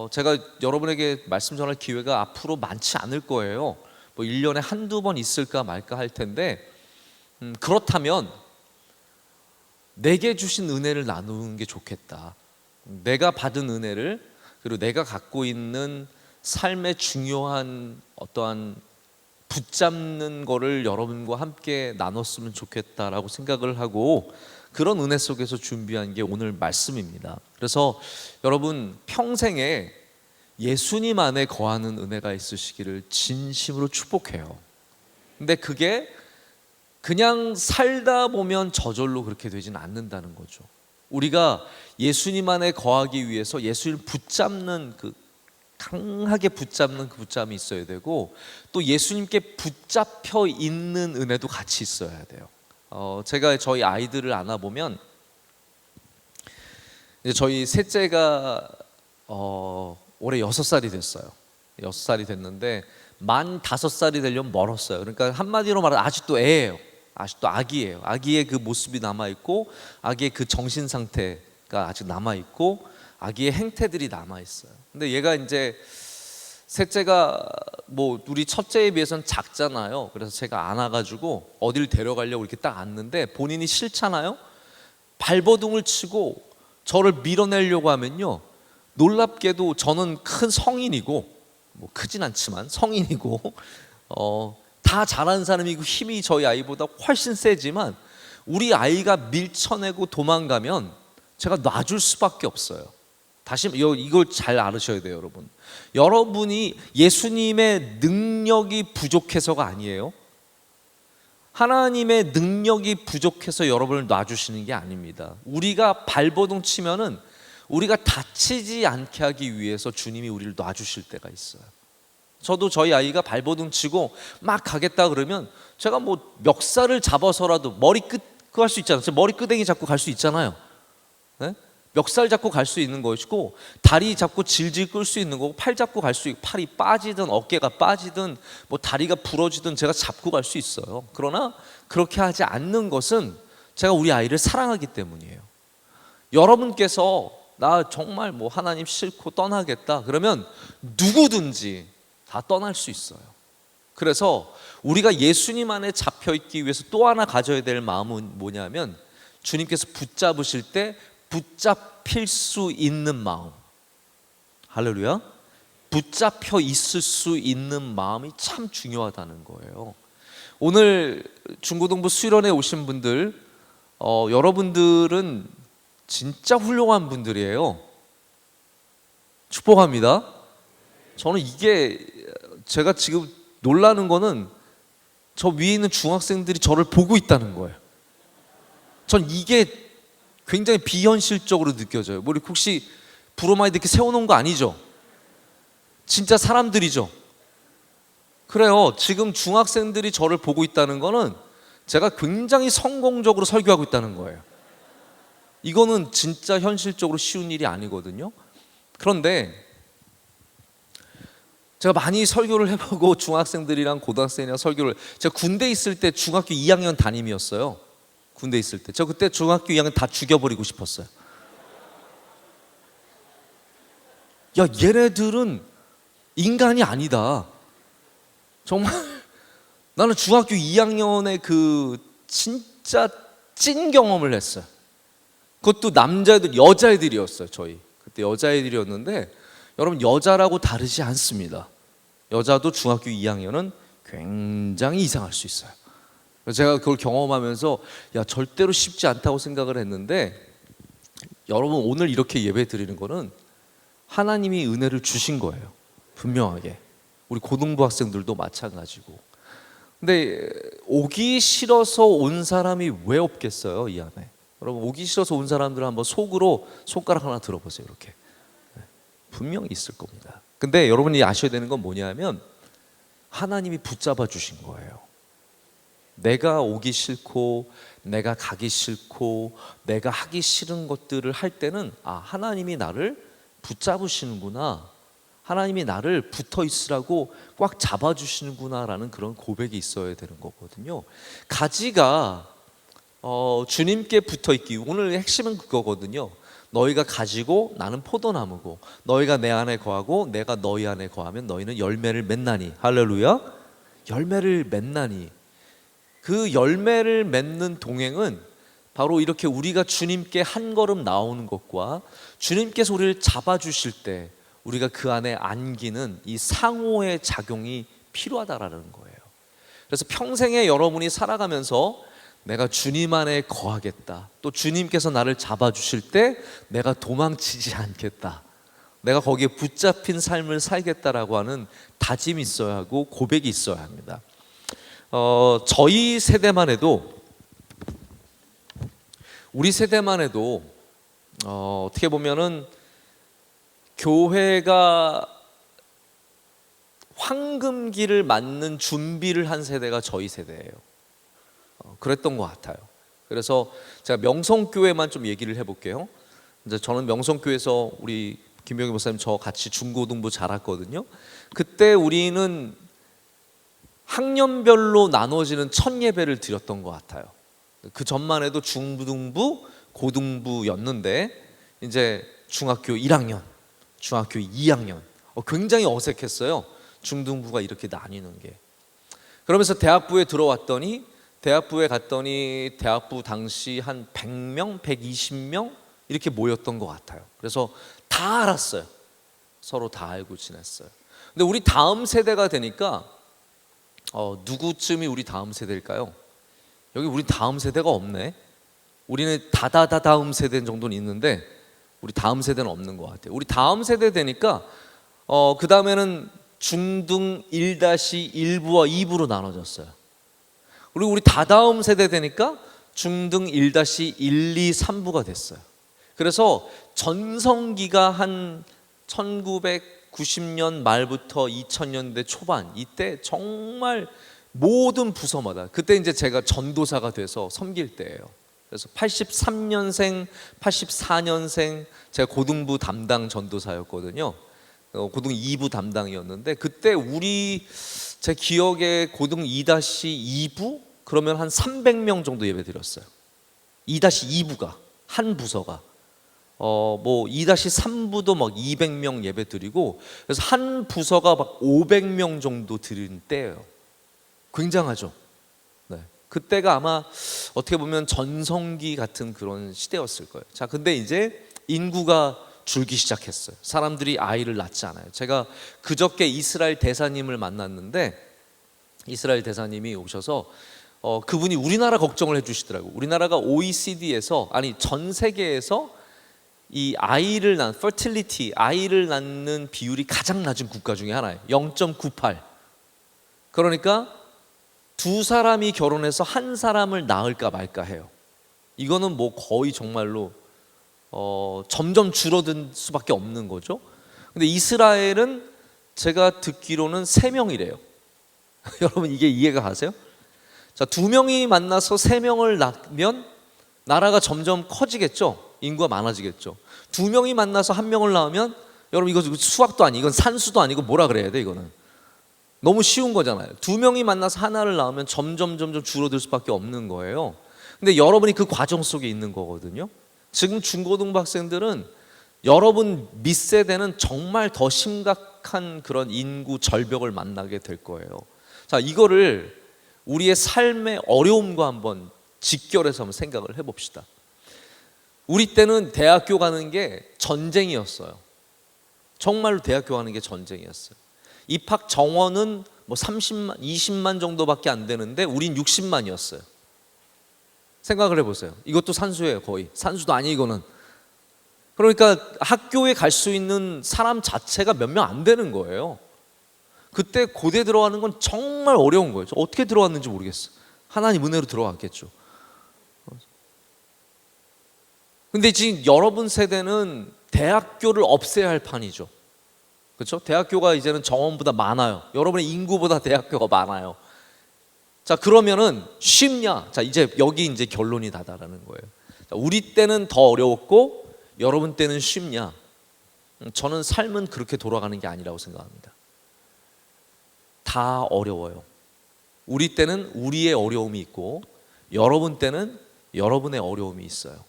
제가 여러분에게 말씀 전할 기회가 앞으로 많지 않을 거예요. 뭐 1년에 한두 번 있을까 말까 할 텐데, 그렇다면 내게 주신 은혜를 나누는 게 좋겠다. 내가 받은 은혜를, 그리고 내가 갖고 있는 삶의 중요한 어떠한 붙잡는 거를 여러분과 함께 나눴으면 좋겠다라고 생각을 하고, 그런 은혜 속에서 준비한 게 오늘 말씀입니다. 그래서 여러분 평생에 예수님 안에 거하는 은혜가 있으시기를 진심으로 축복해요. 근데 그게 그냥 살다 보면 저절로 그렇게 되지는 않는다는 거죠. 우리가 예수님 안에 거하기 위해서 예수님을 붙잡는 강하게 붙잡는 그 붙잡음이 있어야 되고, 또 예수님께 붙잡혀 있는 은혜도 같이 있어야 돼요. 제가 저희 아이들을 안아보면, 이제 저희 셋째가 올해 6살이 됐어요. 6살이 됐는데 만 5살이 되려면 멀었어요. 그러니까 한마디로 말하면 아직도 애예요. 아직도 아기예요. 아기의 그 모습이 남아있고, 아기의 그 정신 상태가 아직 남아있고, 아기의 행태들이 남아있어요. 근데 얘가 이제 셋째가 뭐 우리 첫째에 비해서는 작잖아요. 그래서 제가 안아가지고 어딜 데려가려고 이렇게 딱 앉는데 본인이 싫잖아요. 발버둥을 치고 저를 밀어내려고 하면요, 놀랍게도 저는 큰 성인이고, 뭐 크진 않지만 성인이고 다 잘하는 사람이고 힘이 저희 아이보다 훨씬 세지만, 우리 아이가 밀쳐내고 도망가면 제가 놔줄 수밖에 없어요. 다시 이걸 잘 알으셔야 돼요, 여러분. 여러분이 예수님의 능력이 부족해서가 아니에요. 하나님의 능력이 부족해서 여러분을 놔주시는 게 아닙니다. 우리가 발버둥 치면은 우리가 다치지 않게 하기 위해서 주님이 우리를 놔주실 때가 있어요. 저도 저희 아이가 발버둥 치고 막 가겠다 그러면 제가 뭐 멱살을 잡아서라도 머리끝 그거 할 수 있잖아요. 머리끄댕이 잡고 갈 수 있잖아요. 네? 멱살 잡고 갈 수 있는 것이고, 다리 잡고 질질 끌 수 있는 거고, 팔 잡고 갈 수 있고, 팔이 빠지든 어깨가 빠지든 뭐 다리가 부러지든 제가 잡고 갈 수 있어요. 그러나 그렇게 하지 않는 것은 제가 우리 아이를 사랑하기 때문이에요. 여러분께서 나 정말 뭐 하나님 싫고 떠나겠다 그러면 누구든지 다 떠날 수 있어요. 그래서 우리가 예수님 안에 잡혀 있기 위해서 또 하나 가져야 될 마음은 뭐냐면, 주님께서 붙잡으실 때 붙잡힐 수 있는 마음. 할렐루야. 붙잡혀 있을 수 있는 마음이 참 중요하다는 거예요. 오늘 중고등부 수련회 오신 분들, 여러분들은 진짜 훌륭한 분들이에요. 축복합니다. 저는 이게 제가 지금 놀라는 거는 저 위에 있는 중학생들이 저를 보고 있다는 거예요. 전 이게 굉장히 비현실적으로 느껴져요. 뭐 혹시 브로마이드 이렇게 세워놓은 거 아니죠? 진짜 사람들이죠. 그래요. 지금 중학생들이 저를 보고 있다는 거는 제가 굉장히 성공적으로 설교하고 있다는 거예요. 이거는 진짜 현실적으로 쉬운 일이 아니거든요. 그런데 제가 많이 설교를 해보고 중학생들이랑 고등학생이랑 설교를, 제가 군대 있을 때 중학교 2학년 담임이었어요. 군대 있을 때 저 그때 중학교 2학년 다 죽여버리고 싶었어요. 야, 얘네들은 인간이 아니다. 정말 나는 중학교 2학년에 그 진짜 찐 경험을 했어요. 그것도 남자애들, 여자애들이었어요. 저희 그때 여자애들이었는데, 여러분 여자라고 다르지 않습니다. 여자도 중학교 2학년은 굉장히 이상할 수 있어요. 제가 그걸 경험하면서 야, 절대로 쉽지 않다고 생각을 했는데, 여러분 오늘 이렇게 예배 드리는 거는 하나님이 은혜를 주신 거예요. 분명하게. 우리 고등부 학생들도 마찬가지고. 근데 오기 싫어서 온 사람이 왜 없겠어요, 이 안에? 여러분 오기 싫어서 온 사람들은 한번 속으로 손가락 하나 들어보세요. 이렇게. 분명히 있을 겁니다. 근데 여러분이 아셔야 되는 건 뭐냐면, 하나님이 붙잡아 주신 거예요. 내가 오기 싫고 내가 가기 싫고 내가 하기 싫은 것들을 할 때는, 아, 하나님이 나를 붙잡으시는구나, 하나님이 나를 붙어 있으라고 꽉 잡아주시는구나 라는 그런 고백이 있어야 되는 거거든요. 가지가 주님께 붙어 있기, 오늘 핵심은 그거거든요. 너희가 가지고 나는 포도나무고, 너희가 내 안에 거하고 내가 너희 안에 거하면 너희는 열매를 맺나니. 할렐루야. 열매를 맺나니. 그 열매를 맺는 동행은 바로 이렇게 우리가 주님께 한 걸음 나오는 것과 주님께서 우리를 잡아주실 때 우리가 그 안에 안기는 이 상호의 작용이 필요하다라는 거예요. 그래서 평생에 여러분이 살아가면서 내가 주님 안에 거하겠다, 또 주님께서 나를 잡아주실 때 내가 도망치지 않겠다, 내가 거기에 붙잡힌 삶을 살겠다라고 하는 다짐이 있어야 하고 고백이 있어야 합니다. 저희 세대만 해도, 우리 세대만 해도 어떻게 보면은 교회가 황금기를 맞는 준비를 한 세대가 저희 세대예요. 그랬던 것 같아요. 그래서 제가 명성교회만 좀 얘기를 해볼게요. 이제 저는 명성교회에서 우리 김병희 목사님 저 같이 중고등부 자랐거든요. 그때 우리는 학년별로 나눠지는 첫 예배를 드렸던 것 같아요. 그 전만 해도 중등부, 고등부였는데 이제 중학교 1학년, 중학교 2학년 굉장히 어색했어요. 중등부가 이렇게 나뉘는 게. 그러면서 대학부에 들어왔더니, 대학부에 갔더니 대학부 당시 한 100명, 120명 이렇게 모였던 것 같아요. 그래서 다 알았어요. 서로 다 알고 지냈어요. 근데 우리 다음 세대가 되니까 누구쯤이 우리 다음 세대일까요? 여기 우리 다음 세대가 없네. 우리는 다음 세대 정도는 있는데 우리 다음 세대는 없는 것 같아요. 우리 다음 세대 되니까 그 다음에는 중등 1-1부와 2부로 나눠졌어요. 그리고 우리 다다음 세대 되니까 중등 1-1, 2, 3부가 됐어요. 그래서 전성기가 한 1990년 말부터 2000년대 초반, 이때 정말 모든 부서마다, 그때 이제 제가 전도사가 돼서 섬길 때예요. 그래서 83년생, 84년생 제가 고등부 담당 전도사였거든요. 고등 2부 담당이었는데, 그때 제 기억에 고등 2-2부 그러면 한 300명 정도 예배 드렸어요. 2-2부가 한 부서가 뭐 2-3부도 막 200명 예배 드리고, 그래서 한 부서가 막 500명 정도 드린 때예요. 굉장하죠. 네. 그때가 아마 어떻게 보면 전성기 같은 그런 시대였을 거예요. 자, 근데 이제 인구가 줄기 시작했어요. 사람들이 아이를 낳지 않아요. 제가 그저께 이스라엘 대사님을 만났는데, 이스라엘 대사님이 오셔서 그분이 우리나라 걱정을 해주시더라고요. 우리나라가 OECD에서, 아니 전 세계에서 이 아이를 낳는 fertility, 아이를 낳는 비율이 가장 낮은 국가 중에 하나예요. 0.98. 그러니까 두 사람이 결혼해서 한 사람을 낳을까 말까 해요. 이거는 뭐 거의 정말로 점점 줄어든 수밖에 없는 거죠. 근데 이스라엘은 제가 듣기로는 3명이래요. 여러분 이게 이해가 가세요? 자, 2명이 만나서 3명을 낳으면 나라가 점점 커지겠죠. 인구가 많아지겠죠. 2명이 만나서 1명을 낳으면, 여러분 이거 수학도 아니고 이건 산수도 아니고 뭐라 그래야 돼 이거는. 너무 쉬운 거잖아요. 2명이 만나서 하나를 낳으면 점점 줄어들 수밖에 없는 거예요. 근데 여러분이 그 과정 속에 있는 거거든요. 지금 중고등부 학생들은 여러분 밑세대는 정말 더 심각한 그런 인구 절벽을 만나게 될 거예요. 자, 이거를 우리의 삶의 어려움과 한번 직결해서 한번 생각을 해봅시다. 우리 때는 대학교 가는 게 전쟁이었어요. 정말로 대학교 가는 게 전쟁이었어요. 입학 정원은 뭐 30만, 20만 정도밖에 안 되는데 우린 60만이었어요. 생각을 해보세요. 이것도 산수예요. 거의 산수도 아니 이거는. 그러니까 학교에 갈 수 있는 사람 자체가 몇 명 안 되는 거예요. 그때 고대 들어가는 건 정말 어려운 거예요. 어떻게 들어갔는지 모르겠어요. 하나님 은혜로 들어갔겠죠. 근데 지금 여러분 세대는 대학교를 없애야 할 판이죠. 그렇죠? 대학교가 이제는 정원보다 많아요. 여러분의 인구보다 대학교가 많아요. 자, 그러면은 쉽냐? 자, 이제 여기 이제 결론이 다다라는 거예요. 자, 우리 때는 더 어려웠고 여러분 때는 쉽냐? 저는 삶은 그렇게 돌아가는 게 아니라고 생각합니다. 다 어려워요. 우리 때는 우리의 어려움이 있고 여러분 때는 여러분의 어려움이 있어요.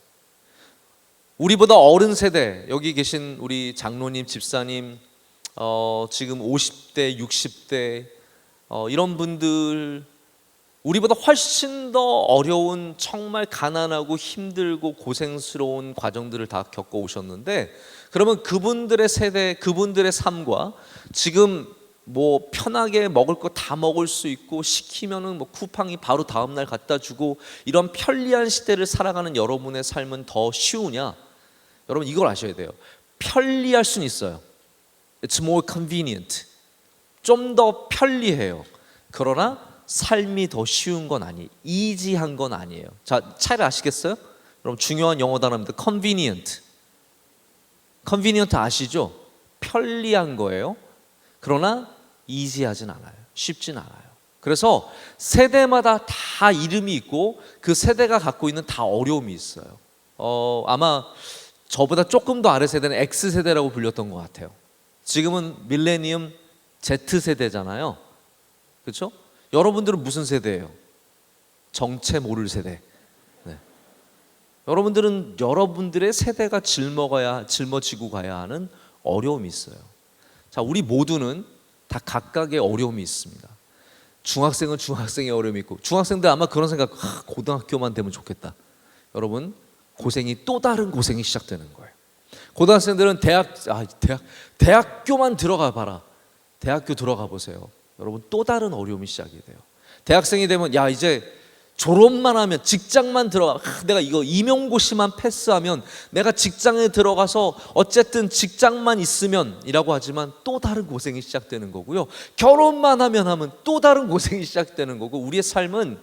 우리보다 어른 세대, 여기 계신 우리 장로님, 집사님, 지금 50대, 60대 이런 분들, 우리보다 훨씬 더 어려운 정말 가난하고 힘들고 고생스러운 과정들을 다 겪어 오셨는데, 그러면 그분들의 세대, 그분들의 삶과 지금 뭐 편하게 먹을 거 다 먹을 수 있고 시키면은 뭐 쿠팡이 바로 다음 날 갖다 주고 이런 편리한 시대를 살아가는 여러분의 삶은 더 쉬우냐? 여러분 이걸 아셔야 돼요. 편리할 수는 있어요. It's more convenient. 좀 더 편리해요. 그러나 삶이 더 쉬운 건 아니에요. 이지한 건 아니에요. 자, 차이를 아시겠어요? 여러분 중요한 영어 단어입니다. convenient. convenient 아시죠? 편리한 거예요. 그러나 이지하진 않아요. 쉽진 않아요. 그래서 세대마다 다 이름이 있고 그 세대가 갖고 있는 다 어려움이 있어요. 아마 저보다 조금 더 아래 세대는 X세대라고 불렸던 것 같아요. 지금은 밀레니엄 Z세대잖아요. 그렇죠? 여러분들은 무슨 세대예요? 정체 모를 세대. 네. 여러분들은 여러분들의 세대가 짊어지고 가야 하는 어려움이 있어요. 자, 우리 모두는 다 각각의 어려움이 있습니다. 중학생은 중학생의 어려움이 있고, 중학생들 아마 그런 생각, 고등학교만 되면 좋겠다. 여러분, 고생이 또 다른 고생이 시작되는 거예요. 고등학생들은 대학교만 들어가 봐라. 대학교 들어가 보세요. 여러분, 또 다른 어려움이 시작이 돼요. 대학생이 되면 야, 이제 졸업만 하면, 직장만 들어가, 내가 이거 임용고시만 패스하면 내가 직장에 들어가서 어쨌든 직장만 있으면 이라고 하지만 또 다른 고생이 시작되는 거고요. 결혼만 하면 또 다른 고생이 시작되는 거고, 우리의 삶은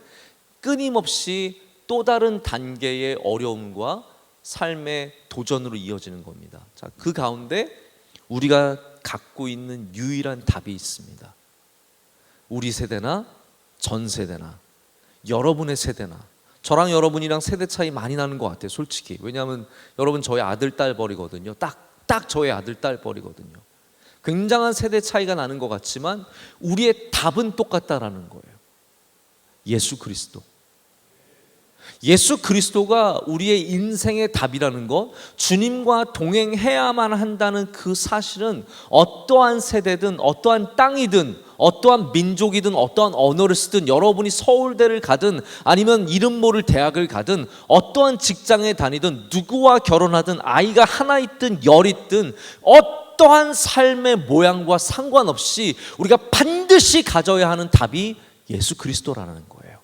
끊임없이 또 다른 단계의 어려움과 삶의 도전으로 이어지는 겁니다. 자, 그 가운데 우리가 갖고 있는 유일한 답이 있습니다. 우리 세대나 전 세대나 여러분의 세대나, 저랑 여러분이랑 세대 차이 많이 나는 것 같아요, 솔직히. 왜냐하면 여러분 저의 아들, 딸 벌이거든요. 딱 저의 아들, 딸 벌이거든요. 굉장한 세대 차이가 나는 것 같지만 우리의 답은 똑같다라는 거예요. 예수 그리스도. 예수 그리스도가 우리의 인생의 답이라는 것, 주님과 동행해야만 한다는 그 사실은 어떠한 세대든 어떠한 땅이든 어떠한 민족이든 어떠한 언어를 쓰든, 여러분이 서울대를 가든 아니면 이름 모를 대학을 가든 어떠한 직장에 다니든 누구와 결혼하든 아이가 하나 있든 열 있든 어떠한 삶의 모양과 상관없이 우리가 반드시 가져야 하는 답이 예수 그리스도라는 거예요.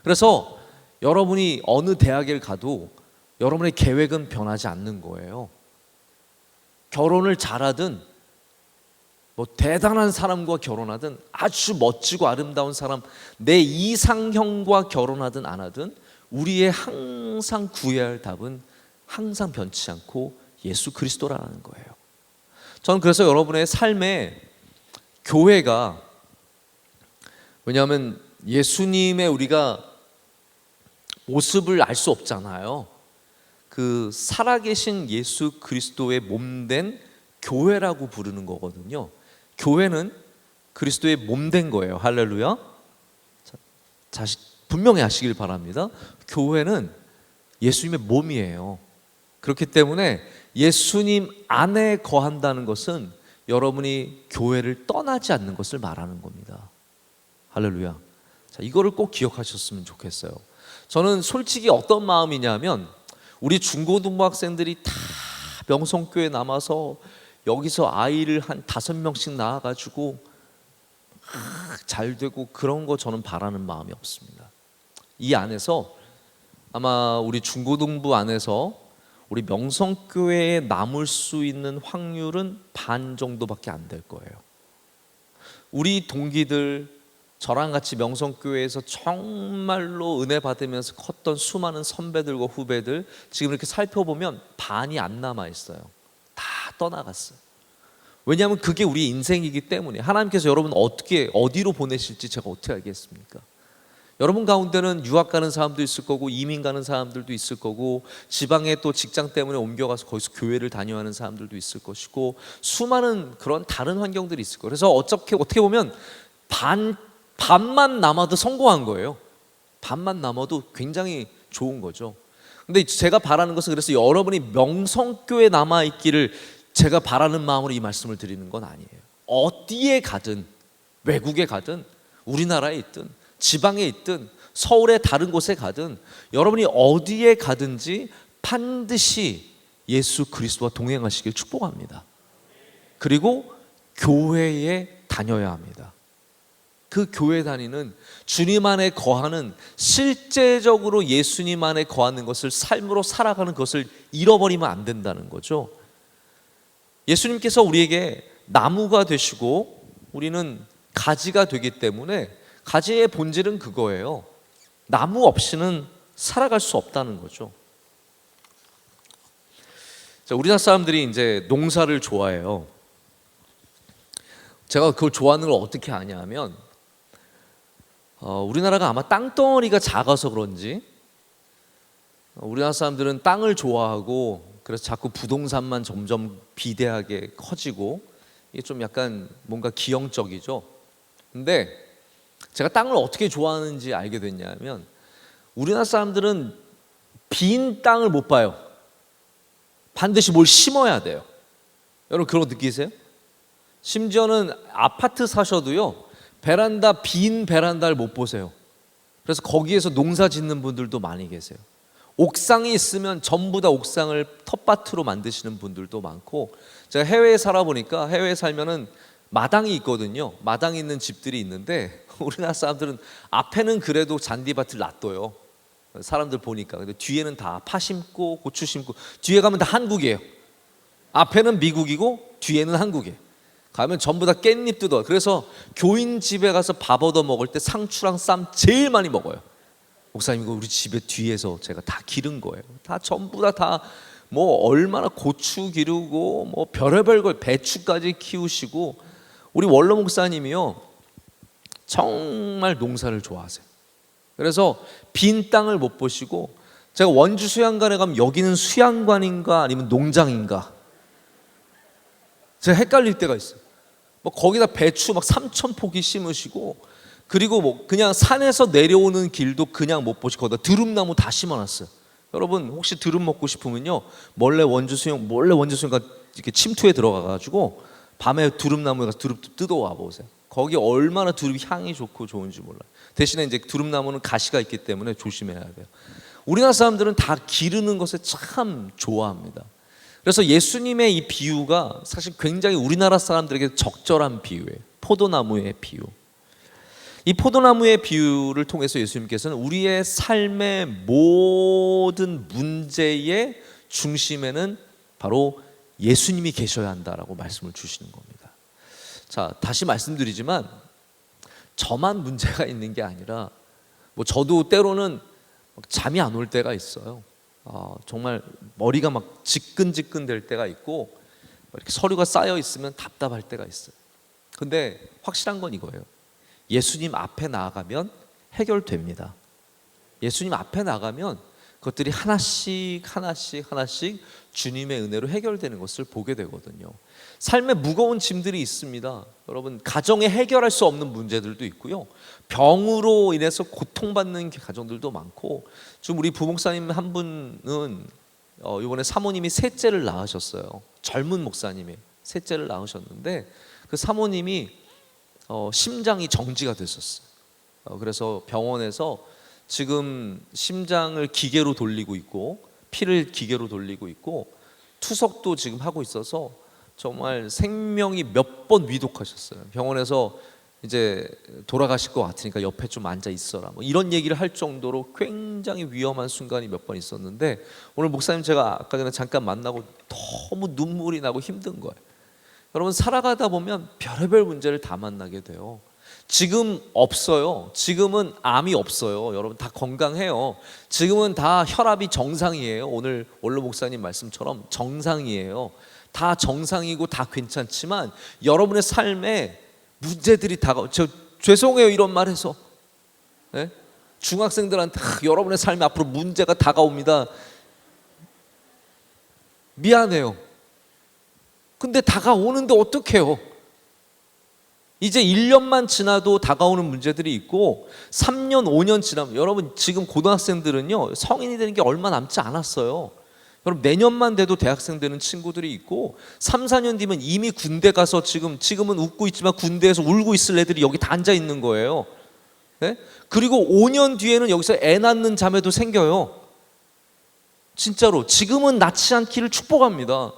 그래서 여러분이 어느 대학을 가도 여러분의 계획은 변하지 않는 거예요. 결혼을 잘하든 뭐 대단한 사람과 결혼하든 아주 멋지고 아름다운 사람, 내 이상형과 결혼하든 안 하든 우리의 항상 구해야 할 답은 항상 변치 않고 예수 그리스도라는 거예요. 저는 그래서 여러분의 삶에 교회가, 왜냐하면 예수님의 우리가 모습을 알 수 없잖아요. 그 살아계신 예수 그리스도의 몸된 교회라고 부르는 거거든요. 교회는 그리스도의 몸된 거예요. 할렐루야. 분명히 아시길 바랍니다. 교회는 예수님의 몸이에요. 그렇기 때문에 예수님 안에 거한다는 것은 여러분이 교회를 떠나지 않는 것을 말하는 겁니다. 할렐루야. 자, 이거를 꼭 기억하셨으면 좋겠어요. 저는 솔직히 어떤 마음이냐면 우리 중고등부 학생들이 다 명성교회 남아서 여기서 아이를 한 5명씩 낳아가지고 잘 되고 그런 거 저는 바라는 마음이 없습니다. 이 안에서 아마 우리 중고등부 안에서 우리 명성교회에 남을 수 있는 확률은 반 정도밖에 안 될 거예요. 우리 동기들, 저랑 같이 명성교회에서 정말로 은혜 받으면서 컸던 수많은 선배들과 후배들 지금 이렇게 살펴보면 반이 안 남아 있어요. 다 떠나갔어요. 왜냐하면 그게 우리 인생이기 때문에. 하나님께서 여러분 어디로 보내실지 제가 어떻게 알겠습니까? 여러분 가운데는 유학 가는 사람도 있을 거고 이민 가는 사람들도 있을 거고 지방에 또 직장 때문에 옮겨가서 거기서 교회를 다녀야 하는 사람들도 있을 것이고 수많은 그런 다른 환경들이 있을 거예요. 그래서 어떻게 보면 반만 남아도 성공한 거예요. 반만 남아도 굉장히 좋은 거죠. 근데 제가 바라는 것은 그래서 여러분이 명성교회에 남아있기를 제가 바라는 마음으로 이 말씀을 드리는 건 아니에요. 어디에 가든 외국에 가든 우리나라에 있든 지방에 있든 서울의 다른 곳에 가든 여러분이 어디에 가든지 반드시 예수 그리스도와 동행하시길 축복합니다. 그리고 교회에 다녀야 합니다. 그 교회 다니는 주님 안에 거하는 실제적으로 예수님 안에 거하는 것을 삶으로 살아가는 것을 잃어버리면 안 된다는 거죠. 예수님께서 우리에게 나무가 되시고 우리는 가지가 되기 때문에 가지의 본질은 그거예요. 나무 없이는 살아갈 수 없다는 거죠. 자, 우리나라 사람들이 이제 농사를 좋아해요. 제가 그걸 좋아하는 걸 어떻게 아냐면 우리나라가 아마 땅덩어리가 작아서 그런지 우리나라 사람들은 땅을 좋아하고 그래서 자꾸 부동산만 점점 비대하게 커지고 이게 좀 약간 뭔가 기형적이죠. 근데 제가 땅을 어떻게 좋아하는지 알게 됐냐면 우리나라 사람들은 빈 땅을 못 봐요. 반드시 뭘 심어야 돼요. 여러분 그런 거 느끼세요? 심지어는 아파트 사셔도요 빈 베란다를 못 보세요. 그래서 거기에서 농사 짓는 분들도 많이 계세요. 옥상이 있으면 전부 다 옥상을 텃밭으로 만드시는 분들도 많고 제가 해외에 살아보니까 해외에 살면은 마당이 있거든요. 마당이 있는 집들이 있는데 우리나라 사람들은 앞에는 그래도 잔디밭을 놔둬요. 사람들 보니까. 근데 뒤에는 다 파 심고 고추 심고 뒤에 가면 다 한국이에요. 앞에는 미국이고 뒤에는 한국이에요. 가면 전부 다 깻잎 뜯어. 그래서 교인 집에 가서 밥 얻어 먹을 때 상추랑 쌈 제일 많이 먹어요. 목사님 이거 우리 집에 뒤에서 제가 다 기른 거예요. 다 전부 다 뭐 얼마나 고추 기르고 뭐 별의별 걸 배추까지 키우시고 우리 원로 목사님이요 정말 농사를 좋아하세요. 그래서 빈 땅을 못 보시고 제가 원주 수양관에 가면 여기는 수양관인가 아니면 농장인가 제가 헷갈릴 때가 있어요. 뭐 거기다 배추 막 3,000포기 심으시고 그리고 뭐 그냥 산에서 내려오는 길도 그냥 못 보시고 거기다 드릅나무 다 심어놨어요. 여러분 혹시 드릅 먹고 싶으면요 몰래 원주 수양관 이렇게 침투에 들어가가지고 밤에 드릅나무에 가서 드릅도 뜯어와 보세요. 거기 얼마나 드릅 향이 좋고 좋은지 몰라요. 대신에 이제 드릅나무는 가시가 있기 때문에 조심해야 돼요. 우리나라 사람들은 다 기르는 것을 참 좋아합니다. 그래서 예수님의 이 비유가 사실 굉장히 우리나라 사람들에게 적절한 비유예요. 포도나무의 비유. 이 포도나무의 비유를 통해서 예수님께서는 우리의 삶의 모든 문제의 중심에는 바로 예수님이 계셔야 한다라고 말씀을 주시는 겁니다. 자, 다시 말씀드리지만 저만 문제가 있는 게 아니라 뭐 저도 때로는 잠이 안 올 때가 있어요. 정말 머리가 막 지끈지끈 될 때가 있고 이렇게 서류가 쌓여 있으면 답답할 때가 있어요. 근데 확실한 건 이거예요. 예수님 앞에 나아가면 해결됩니다. 예수님 앞에 나가면 그것들이 하나씩 주님의 은혜로 해결되는 것을 보게 되거든요. 삶에 무거운 짐들이 있습니다. 여러분, 가정에 해결할 수 없는 문제들도 있고요. 병으로 인해서 고통받는 가정들도 많고, 지금 우리 부목사님 한 분은 이번에 사모님이 셋째를 낳으셨어요. 젊은 목사님이 셋째를 낳으셨는데 그 사모님이 심장이 정지가 됐었어요. 그래서 병원에서 지금 심장을 기계로 돌리고 있고 피를 기계로 돌리고 있고 투석도 지금 하고 있어서 정말 생명이 몇 번 위독하셨어요. 병원에서 이제 돌아가실 것 같으니까 옆에 좀 앉아 있어라, 뭐 이런 얘기를 할 정도로 굉장히 위험한 순간이 몇 번 있었는데, 오늘 목사님 제가 아까 전에 잠깐 만나고 너무 눈물이 나고 힘든 거예요. 여러분, 살아가다 보면 별의별 문제를 다 만나게 돼요. 지금 없어요. 지금은 암이 없어요. 여러분 다 건강해요. 지금은 다 혈압이 정상이에요. 오늘 원로 목사님 말씀처럼 정상이에요. 다 정상이고 다 괜찮지만 여러분의 삶에 문제들이 죄송해요 이런 말 해서, 네? 중학생들한테 여러분의 삶에 앞으로 문제가 다가옵니다. 미안해요. 근데 다가오는데 어떡해요? 이제 1년만 지나도 다가오는 문제들이 있고 3년, 5년 지나면, 여러분 지금 고등학생들은요 성인이 되는 게 얼마 남지 않았어요. 여러분 내년만 돼도 대학생 되는 친구들이 있고 3, 4년 뒤면 이미 군대 가서 지금은 웃고 있지만 군대에서 울고 있을 애들이 여기 다 앉아 있는 거예요. 네? 그리고 5년 뒤에는 여기서 애 낳는 자매도 생겨요. 진짜로 지금은 낳지 않기를 축복합니다.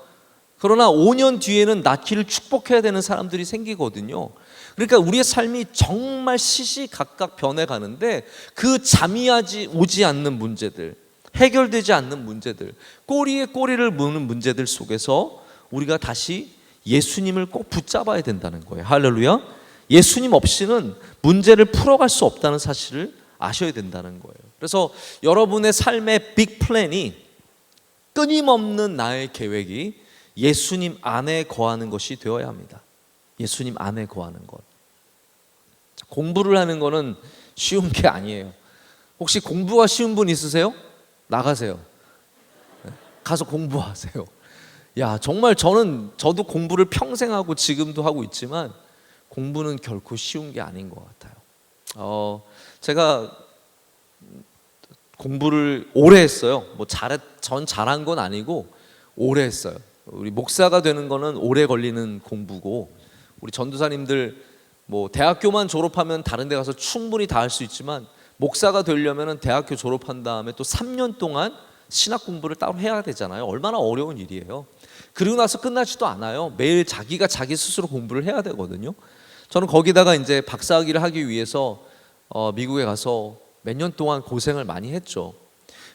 그러나 5년 뒤에는 낳기를 축복해야 되는 사람들이 생기거든요. 그러니까 우리의 삶이 정말 시시각각 변해가는데 그 잠이 오지 않는 문제들, 해결되지 않는 문제들, 꼬리에 꼬리를 무는 문제들 속에서 우리가 다시 예수님을 꼭 붙잡아야 된다는 거예요. 할렐루야. 예수님 없이는 문제를 풀어갈 수 없다는 사실을 아셔야 된다는 거예요. 그래서 여러분의 삶의 빅 플랜이, 끊임없는 나의 계획이 예수님 안에 거하는 것이 되어야 합니다. 예수님 안에 거하는 것. 공부를 하는 거는 쉬운 게 아니에요. 혹시 공부가 쉬운 분 있으세요? 나가세요. 가서 공부하세요. 야, 정말 저도 공부를 평생 하고 지금도 하고 있지만 공부는 결코 쉬운 게 아닌 것 같아요. 제가 공부를 오래 했어요. 전 잘한 건 아니고 오래 했어요. 우리 목사가 되는 거는 오래 걸리는 공부고, 우리 전도사님들 뭐 대학교만 졸업하면 다른 데 가서 충분히 다 할 수 있지만 목사가 되려면 대학교 졸업한 다음에 또 3년 동안 신학 공부를 따로 해야 되잖아요. 얼마나 어려운 일이에요. 그리고 나서 끝나지도 않아요. 매일 자기가 자기 스스로 공부를 해야 되거든요. 저는 거기다가 이제 박사학위를 하기 위해서 미국에 가서 몇 년 동안 고생을 많이 했죠.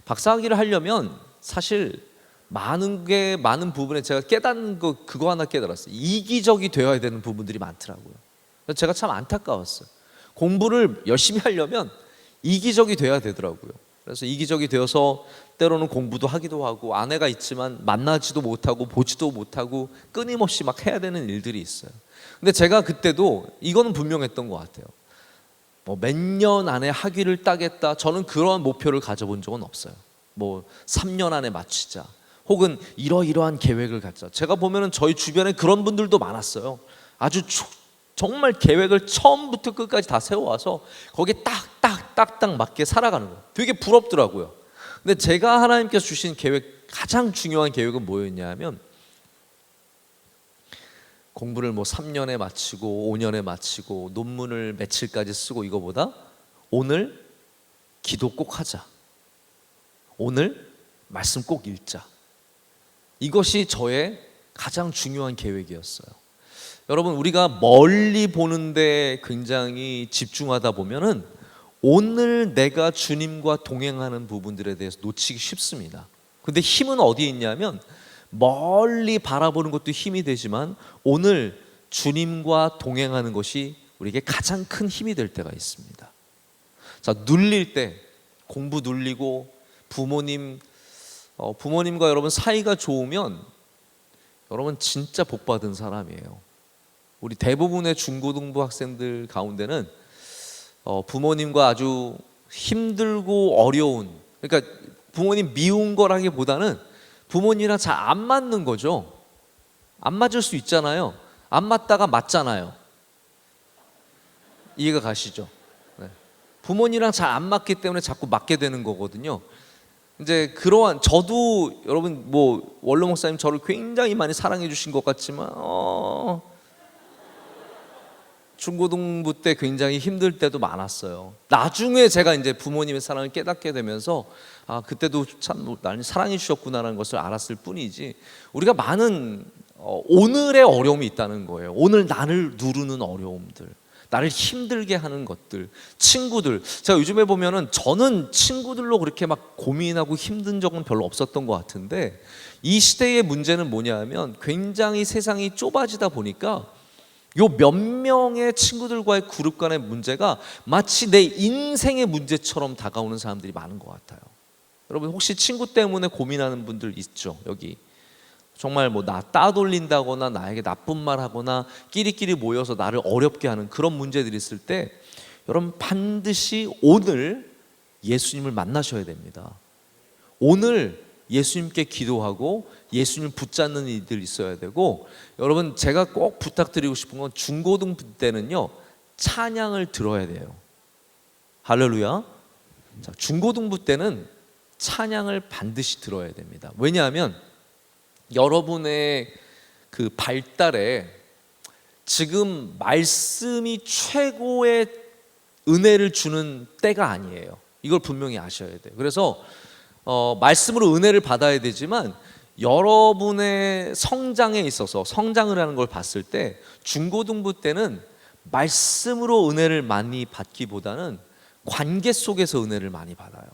박사학위를 하려면 사실 많은 부분에 제가 깨닫는 그거 하나 깨달았어요. 이기적이 되어야 되는 부분들이 많더라고요. 그래서 제가 참 안타까웠어요. 공부를 열심히 하려면 이기적이 돼야 되더라고요. 그래서 이기적이 되어서 때로는 공부도 하기도 하고, 아내가 있지만 만나지도 못하고 보지도 못하고 끊임없이 막 해야 되는 일들이 있어요. 근데 제가 그때도 이거는 분명했던 것 같아요. 뭐 몇 년 안에 학위를 따겠다, 저는 그런 목표를 가져본 적은 없어요. 뭐 3년 안에 마치자, 혹은 이러이러한 계획을 갖자. 제가 보면은 저희 주변에 그런 분들도 많았어요. 아주 정말 계획을 처음부터 끝까지 다 세워와서 거기에 딱딱 맞게 살아가는 거예요. 되게 부럽더라고요. 근데 제가 하나님께서 주신 계획, 가장 중요한 계획은 뭐였냐면, 공부를 뭐 3년에 마치고 5년에 마치고 논문을 며칠까지 쓰고 이거보다 오늘 기도 꼭 하자, 오늘 말씀 꼭 읽자, 이것이 저의 가장 중요한 계획이었어요. 여러분, 우리가 멀리 보는데 굉장히 집중하다 보면은 오늘 내가 주님과 동행하는 부분들에 대해서 놓치기 쉽습니다. 근데 힘은 어디에 있냐면, 멀리 바라보는 것도 힘이 되지만 오늘 주님과 동행하는 것이 우리에게 가장 큰 힘이 될 때가 있습니다. 자, 눌릴 때, 공부 눌리고 부모님과 여러분 사이가 좋으면 여러분 진짜 복받은 사람이에요. 우리 대부분의 중고등부 학생들 가운데는 부모님과 아주 힘들고 어려운, 그러니까 부모님 미운 거라기보다는 부모님이랑 잘 안 맞는 거죠. 안 맞을 수 있잖아요. 안 맞다가 맞잖아요. 이해가 가시죠? 네. 부모님이랑 잘 안 맞기 때문에 자꾸 맞게 되는 거거든요. 이제 그러한, 저도 여러분 뭐 원로 목사님 저를 굉장히 많이 사랑해 주신 것 같지만 중고등부 때 굉장히 힘들 때도 많았어요. 나중에 제가 이제 부모님의 사랑을 깨닫게 되면서 그때도 참 나를 사랑해 주셨구나라는 것을 알았을 뿐이지, 우리가 많은 오늘의 어려움이 있다는 거예요. 오늘 나를 누르는 어려움들, 나를 힘들게 하는 것들, 친구들. 제가 요즘에 보면은 저는 친구들로 그렇게 막 고민하고 힘든 적은 별로 없었던 것 같은데, 이 시대의 문제는 뭐냐면 굉장히 세상이 좁아지다 보니까 요 몇 명의 친구들과의 그룹 간의 문제가 마치 내 인생의 문제처럼 다가오는 사람들이 많은 것 같아요. 여러분 혹시 친구 때문에 고민하는 분들 있죠? 여기 정말 뭐 나 따돌린다거나 나에게 나쁜 말 하거나 끼리끼리 모여서 나를 어렵게 하는 그런 문제들이 있을 때, 여러분 반드시 오늘 예수님을 만나셔야 됩니다. 오늘 예수님께 기도하고 예수님을 붙잡는 일들이 있어야 되고, 여러분 제가 꼭 부탁드리고 싶은 건 중고등부 때는요 찬양을 들어야 돼요. 할렐루야. 자, 중고등부 때는 찬양을 반드시 들어야 됩니다. 왜냐하면 여러분의 그 발달에 지금 말씀이 최고의 은혜를 주는 때가 아니에요. 이걸 분명히 아셔야 돼요. 그래서 말씀으로 은혜를 받아야 되지만, 여러분의 성장에 있어서 성장을 하는 걸 봤을 때 중고등부 때는 말씀으로 은혜를 많이 받기보다는 관계 속에서 은혜를 많이 받아요.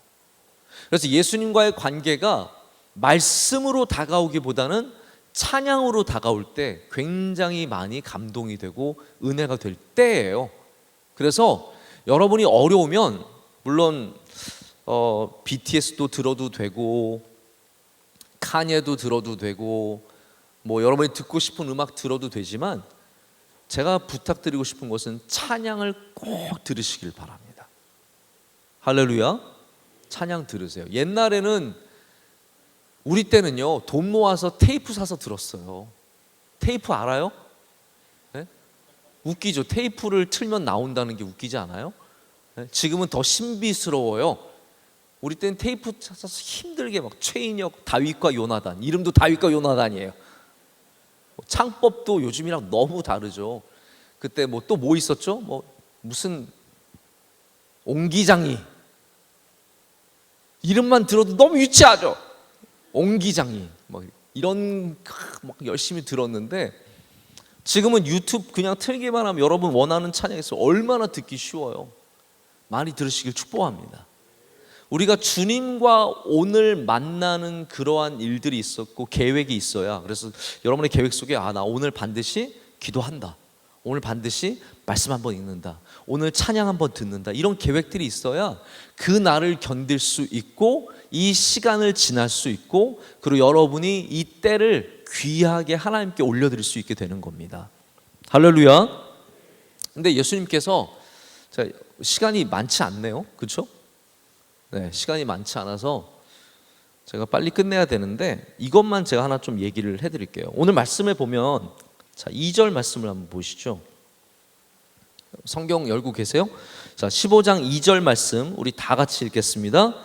그래서 예수님과의 관계가 말씀으로 다가오기보다는 찬양으로 다가올 때 굉장히 많이 감동이 되고 은혜가 될 때예요. 그래서 여러분이 어려우면 물론 BTS도 들어도 되고 카니에도 들어도 되고 뭐 여러분이 듣고 싶은 음악 들어도 되지만, 제가 부탁드리고 싶은 것은 찬양을 꼭 들으시길 바랍니다. 할렐루야. 찬양 들으세요. 옛날에는 우리 때는요 돈 모아서 테이프 사서 들었어요. 테이프 알아요? 네? 웃기죠. 테이프를 틀면 나온다는 게 웃기지 않아요? 네? 지금은 더 신비스러워요. 우리 때는 테이프 찾아서 힘들게 막 최인혁, 다윗과 요나단, 이름도 다윗과 요나단이에요. 창법도 요즘이랑 너무 다르죠. 그때 뭐 또 뭐 있었죠? 뭐 무슨 옹기장이, 이름만 들어도 너무 유치하죠. 옹기장이 막 이런 막 열심히 들었는데, 지금은 유튜브 그냥 틀기만 하면 여러분 원하는 찬양이 있어요. 얼마나 듣기 쉬워요. 많이 들으시길 축복합니다. 우리가 주님과 오늘 만나는 그러한 일들이 있었고 계획이 있어야, 그래서 여러분의 계획 속에 나 오늘 반드시 기도한다, 오늘 반드시 말씀 한번 읽는다, 오늘 찬양 한번 듣는다, 이런 계획들이 있어야 그 날을 견딜 수 있고 이 시간을 지날 수 있고, 그리고 여러분이 이 때를 귀하게 하나님께 올려드릴 수 있게 되는 겁니다. 할렐루야. 근데 예수님께서, 시간이 많지 않네요, 그렇죠? 네, 시간이 많지 않아서 제가 빨리 끝내야 되는데 이것만 제가 하나 좀 얘기를 해드릴게요. 오늘 말씀에 보면 2절 말씀을 한번 보시죠. 성경 열고 계세요? 15장 2절 말씀 우리 다 같이 읽겠습니다.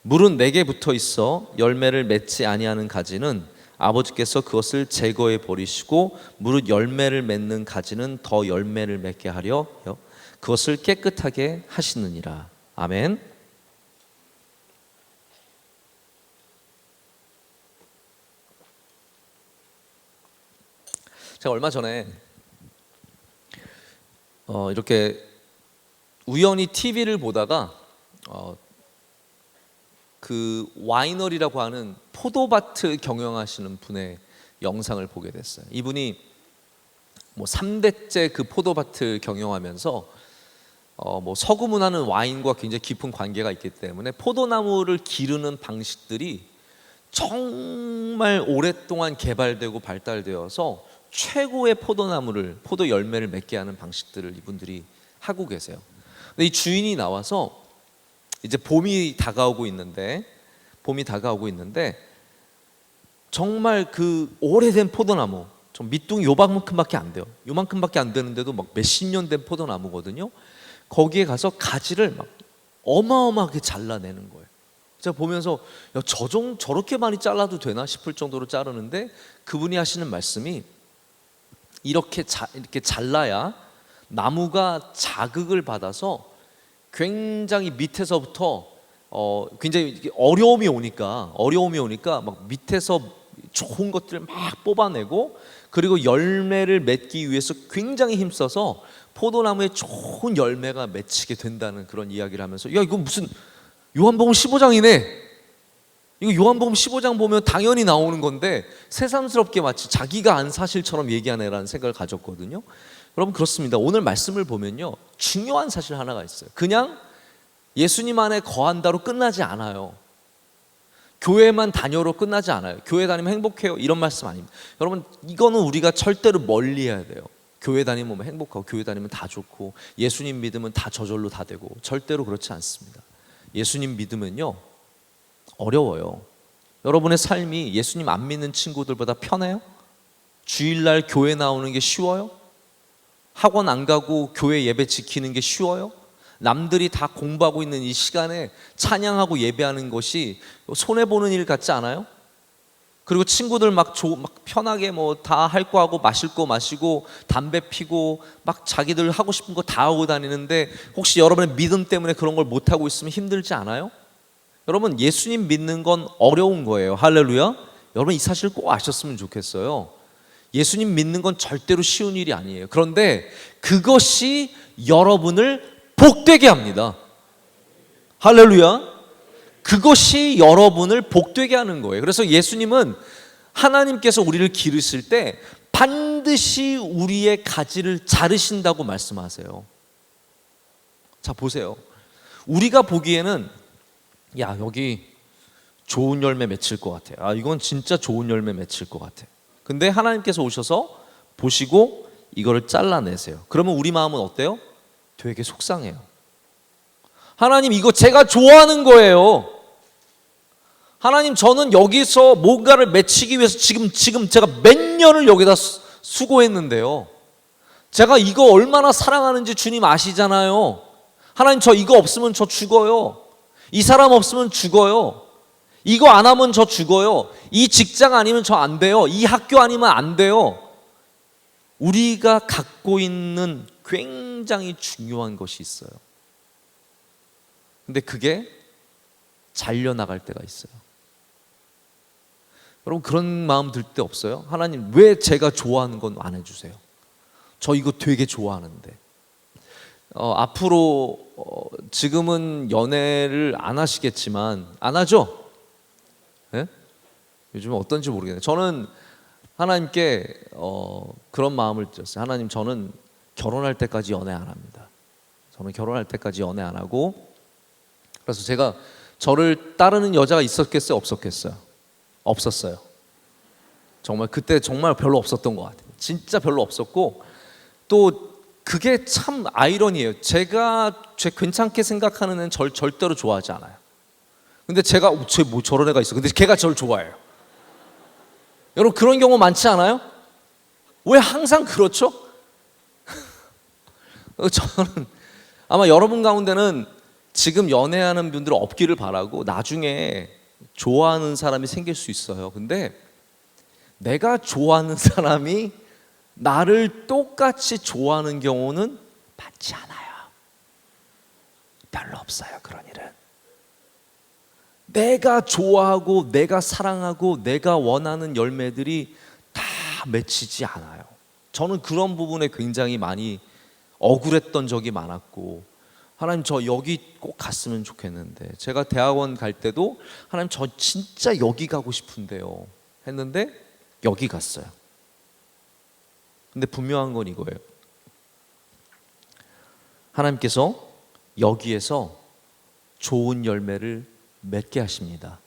물은 내게 붙어 있어 열매를 맺지 아니하는 가지는 아버지께서 그것을 제거해 버리시고, 무릇 열매를 맺는 가지는 더 열매를 맺게 하려 그것을 깨끗하게 하시느니라. 아멘. 제가 얼마 전에 이렇게 우연히 TV를 보다가 그 와이너리라고 하는 포도밭을 경영하시는 분의 영상을 보게 됐어요. 이분이 뭐 3대째 그 포도밭을 경영하면서 뭐 서구문화는 와인과 굉장히 깊은 관계가 있기 때문에 포도나무를 기르는 방식들이 정말 오랫동안 개발되고 발달되어서 최고의 포도 열매를 맺게 하는 방식들을 이분들이 하고 계세요. 근데 이 주인이 나와서 이제 봄이 다가오고 있는데 정말 그 오래된 포도나무, 좀 밑둥이 요만큼밖에 안 돼요. 요만큼밖에 안 되는데도 막 몇십 년 된 포도나무거든요. 거기에 가서 가지를 막 어마어마하게 잘라내는 거예요. 제가 보면서 야, 저렇게 많이 잘라도 되나 싶을 정도로 자르는데 그분이 하시는 말씀이 이렇게 잘라야 나무가 자극을 받아서 굉장히 밑에서부터 굉장히 어려움이 오니까 막 밑에서 좋은 것들을 막 뽑아내고 그리고 열매를 맺기 위해서 굉장히 힘써서 포도나무에 좋은 열매가 맺히게 된다는 그런 이야기를 하면서 야 이거 무슨 요한복음 15장이네. 이거 요한복음 15장 보면 당연히 나오는 건데 새삼스럽게 마치 자기가 안 사실처럼 얘기하네라는 생각을 가졌거든요. 여러분 그렇습니다. 오늘 말씀을 보면요 중요한 사실 하나가 있어요. 그냥 예수님 안에 거한다로 끝나지 않아요. 교회만 다녀로 끝나지 않아요. 교회 다니면 행복해요 이런 말씀 아닙니다. 여러분 이거는 우리가 절대로 멀리해야 돼요. 교회 다니면 행복하고 교회 다니면 다 좋고 예수님 믿으면 다 저절로 다 되고 절대로 그렇지 않습니다. 예수님 믿으면요 어려워요. 여러분의 삶이 예수님 안 믿는 친구들보다 편해요? 주일날 교회 나오는 게 쉬워요? 학원 안 가고 교회 예배 지키는 게 쉬워요? 남들이 다 공부하고 있는 이 시간에 찬양하고 예배하는 것이 손해보는 일 같지 않아요? 그리고 친구들 막 편하게 뭐 다 할 거 하고 마실 거 마시고 담배 피고 막 자기들 하고 싶은 거 다 하고 다니는데 혹시 여러분의 믿음 때문에 그런 걸 못하고 있으면 힘들지 않아요? 여러분 예수님 믿는 건 어려운 거예요. 할렐루야. 여러분 이 사실 꼭 아셨으면 좋겠어요. 예수님 믿는 건 절대로 쉬운 일이 아니에요. 그런데 그것이 여러분을 복되게 합니다. 할렐루야. 그것이 여러분을 복되게 하는 거예요. 그래서 예수님은 하나님께서 우리를 기르실 때 반드시 우리의 가지를 자르신다고 말씀하세요. 자 보세요. 우리가 보기에는 야 여기 좋은 열매 맺힐 것 같아. 아 이건 진짜 좋은 열매 맺힐 것 같아. 근데 하나님께서 오셔서 보시고 이거를 잘라내세요. 그러면 우리 마음은 어때요? 되게 속상해요. 하나님 이거 제가 좋아하는 거예요. 하나님 저는 여기서 뭔가를 맺히기 위해서 지금 제가 몇 년을 여기다 수고했는데요. 제가 이거 얼마나 사랑하는지 주님 아시잖아요. 하나님 저 이거 없으면 저 죽어요. 이 사람 없으면 죽어요. 이거 안 하면 저 죽어요. 이 직장 아니면 저 안 돼요. 이 학교 아니면 안 돼요. 우리가 갖고 있는 굉장히 중요한 것이 있어요. 근데 그게 잘려나갈 때가 있어요. 여러분 그런 마음 들 때 없어요? 하나님 왜 제가 좋아하는 건 안 해주세요? 저 이거 되게 좋아하는데 앞으로 지금은 연애를 안 하시겠지만 안 하죠? 네? 요즘은 어떤지 모르겠네요. 저는 하나님께 그런 마음을 드렸어요. 하나님 저는 결혼할 때까지 연애 안 합니다. 저는 결혼할 때까지 연애 안 하고 그래서 제가 저를 따르는 여자가 있었겠어요? 없었겠어요? 없었어요. 정말 그때 정말 별로 없었던 것 같아요. 진짜 별로 없었고 또 그게 참 아이러니해요. 제가 괜찮게 생각하는 애는 절대로 좋아하지 않아요. 근데 제가 뭐 저런 애가 있어. 근데 걔가 저를 좋아해요. 여러분 그런 경우 많지 않아요? 왜 항상 그렇죠? 저는 아마 여러분 가운데는 지금 연애하는 분들 없기를 바라고 나중에 좋아하는 사람이 생길 수 있어요. 근데 내가 좋아하는 사람이 나를 똑같이 좋아하는 경우는 많지 않아요. 별로 없어요. 그런 일은. 내가 좋아하고 내가 사랑하고 내가 원하는 열매들이 다 맺히지 않아요. 저는 그런 부분에 굉장히 많이 억울했던 적이 많았고 하나님 저 여기 꼭 갔으면 좋겠는데 제가 대학원 갈 때도 하나님 저 진짜 여기 가고 싶은데요 했는데 여기 갔어요. 근데 분명한 건 이거예요. 하나님께서 여기에서 좋은 열매를 맺게 하십니다.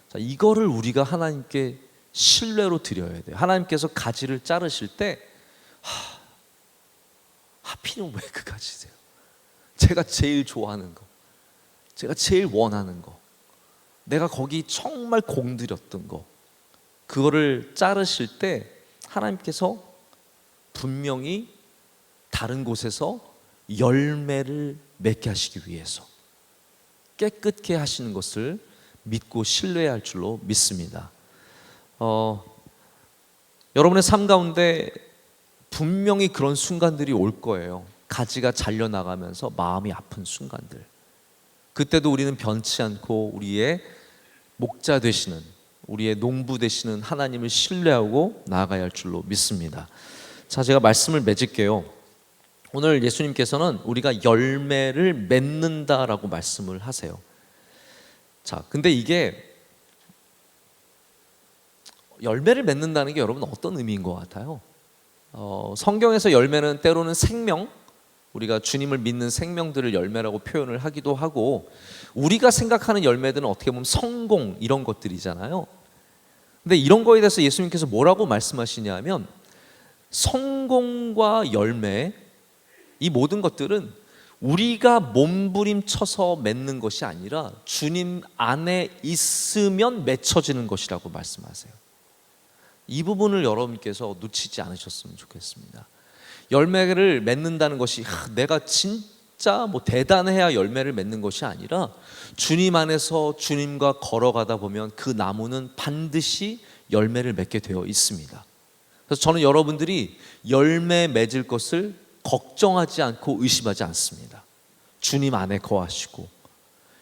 자, 이거를 우리가 하나님께 신뢰로 드려야 돼요. 하나님께서 가지를 자르실 때 하필이면 왜 그 가지세요? 제가 제일 좋아하는 거, 제가 제일 원하는 거, 내가 거기 정말 공들였던 거, 그거를 자르실 때 하나님께서 분명히 다른 곳에서 열매를 맺게 하시기 위해서 깨끗게 하시는 것을 믿고 신뢰할 줄로 믿습니다. 여러분의 삶 가운데 분명히 그런 순간들이 올 거예요. 가지가 잘려나가면서 마음이 아픈 순간들. 그때도 우리는 변치 않고 우리의 목자 되시는, 우리의 농부 되시는 하나님을 신뢰하고 나아가야 할 줄로 믿습니다. 자, 제가 말씀을 맺을게요. 오늘 예수님께서는 우리가 열매를 맺는다라고 말씀을 하세요. 자, 근데 이게 열매를 맺는다는 게 여러분 어떤 의미인 것 같아요? 성경에서 열매는 때로는 생명, 우리가 주님을 믿는 생명들을 열매라고 표현을 하기도 하고, 우리가 생각하는 열매들은 어떻게 보면 성공 이런 것들이잖아요. 근데 이런 거에 대해서 예수님께서 뭐라고 말씀하시냐면, 성공과 열매, 이 모든 것들은 우리가 몸부림쳐서 맺는 것이 아니라 주님 안에 있으면 맺혀지는 것이라고 말씀하세요. 이 부분을 여러분께서 놓치지 않으셨으면 좋겠습니다. 열매를 맺는다는 것이 내가 진짜 뭐 대단해야 열매를 맺는 것이 아니라 주님 안에서 주님과 걸어가다 보면 그 나무는 반드시 열매를 맺게 되어 있습니다. 그래서 저는 여러분들이 열매 맺을 것을 걱정하지 않고 의심하지 않습니다. 주님 안에 거하시고,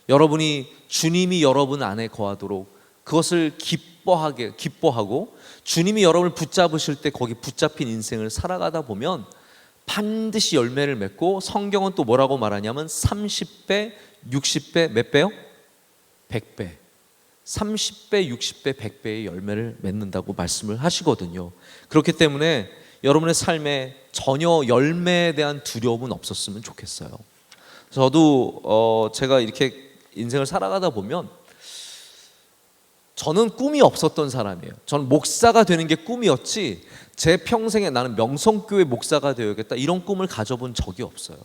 여러분이 주님이 여러분 안에 거하도록 그것을 기뻐하고 주님이 여러분을 붙잡으실 때 거기 붙잡힌 인생을 살아가다 보면 반드시 열매를 맺고, 성경은 또 뭐라고 말하냐면 30배, 60배, 몇 배요? 100배. 30배, 60배, 100배의 열매를 맺는다고 말씀을 하시거든요. 그렇기 때문에 여러분의 삶에 전혀 열매에 대한 두려움은 없었으면 좋겠어요. 저도 제가 이렇게 인생을 살아가다 보면 저는 꿈이 없었던 사람이에요. 저는 목사가 되는 게 꿈이었지 제 평생에 나는 명성교회 목사가 되어야겠다 이런 꿈을 가져본 적이 없어요.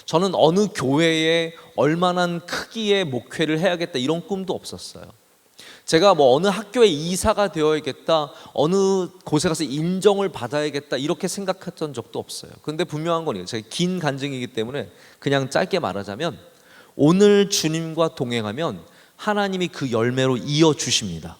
저는 어느 교회에 얼마나 크기의 목회를 해야겠다 이런 꿈도 없었어요. 제가 뭐 어느 학교에 이사가 되어야겠다, 어느 곳에 가서 인정을 받아야겠다 이렇게 생각했던 적도 없어요. 근데 분명한 건 이거예요. 제가 긴 간증이기 때문에 그냥 짧게 말하자면, 오늘 주님과 동행하면 하나님이 그 열매로 이어주십니다.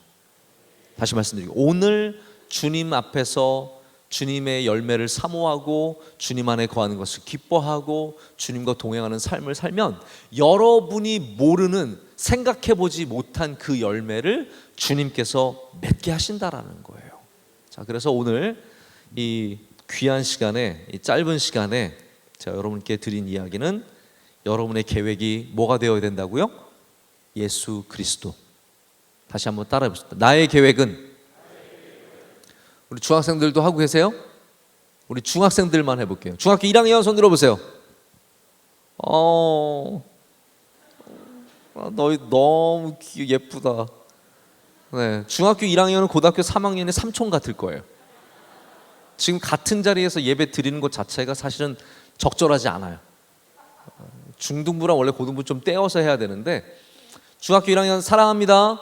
다시 말씀드리고, 오늘 주님 앞에서 주님의 열매를 사모하고 주님 안에 거하는 것을 기뻐하고 주님과 동행하는 삶을 살면 여러분이 모르는, 생각해보지 못한 그 열매를 주님께서 맺게 하신다라는 거예요. 자, 그래서 오늘 이 귀한 시간에, 이 짧은 시간에 제가 여러분께 드린 이야기는, 여러분의 계획이 뭐가 되어야 된다고요? 예수 그리스도. 다시 한번 따라해 보십시다. 나의 계획은, 우리 중학생들도 하고 계세요? 우리 중학생들만 해볼게요. 중학교 1학년 손 들어보세요. 너희 너무 예쁘다. 네, 중학교 1학년은 고등학교 3학년의 삼촌 같을 거예요. 지금 같은 자리에서 예배 드리는 것 자체가 사실은 적절하지 않아요. 중등부랑 원래 고등부 좀 떼어서 해야 되는데, 중학교 1학년 사랑합니다.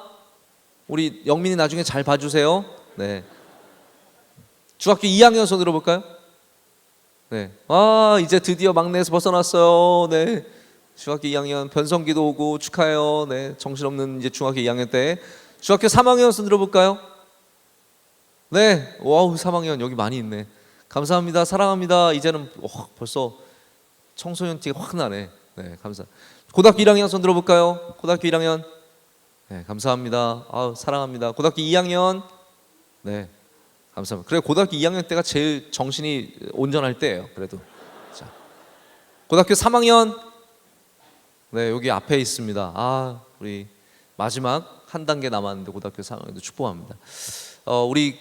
우리 영민이 나중에 잘 봐주세요. 네. 중학교 2학년 손 들어볼까요? 네. 이제 드디어 막내에서 벗어났어요. 네. 중학교 2학년 변성기도 오고 축하해요. 네. 정신없는 이제 중학교 2학년 때. 중학교 3학년 손 들어볼까요? 네. 와우, 3학년 여기 많이 있네. 감사합니다. 사랑합니다. 이제는 벌써 청소년 티가 확 나네. 네, 감사합니다. 고등학교 1학년 손 들어볼까요? 고등학교 1학년. 네, 감사합니다. 사랑합니다. 고등학교 2학년. 네, 감사합니다. 그래, 고등학교 2학년 때가 제일 정신이 온전할 때예요. 그래도. 자, 고등학교 3학년. 네, 여기 앞에 있습니다. 우리 마지막 한 단계 남았는데 고등학교 3학년도 축복합니다. 우리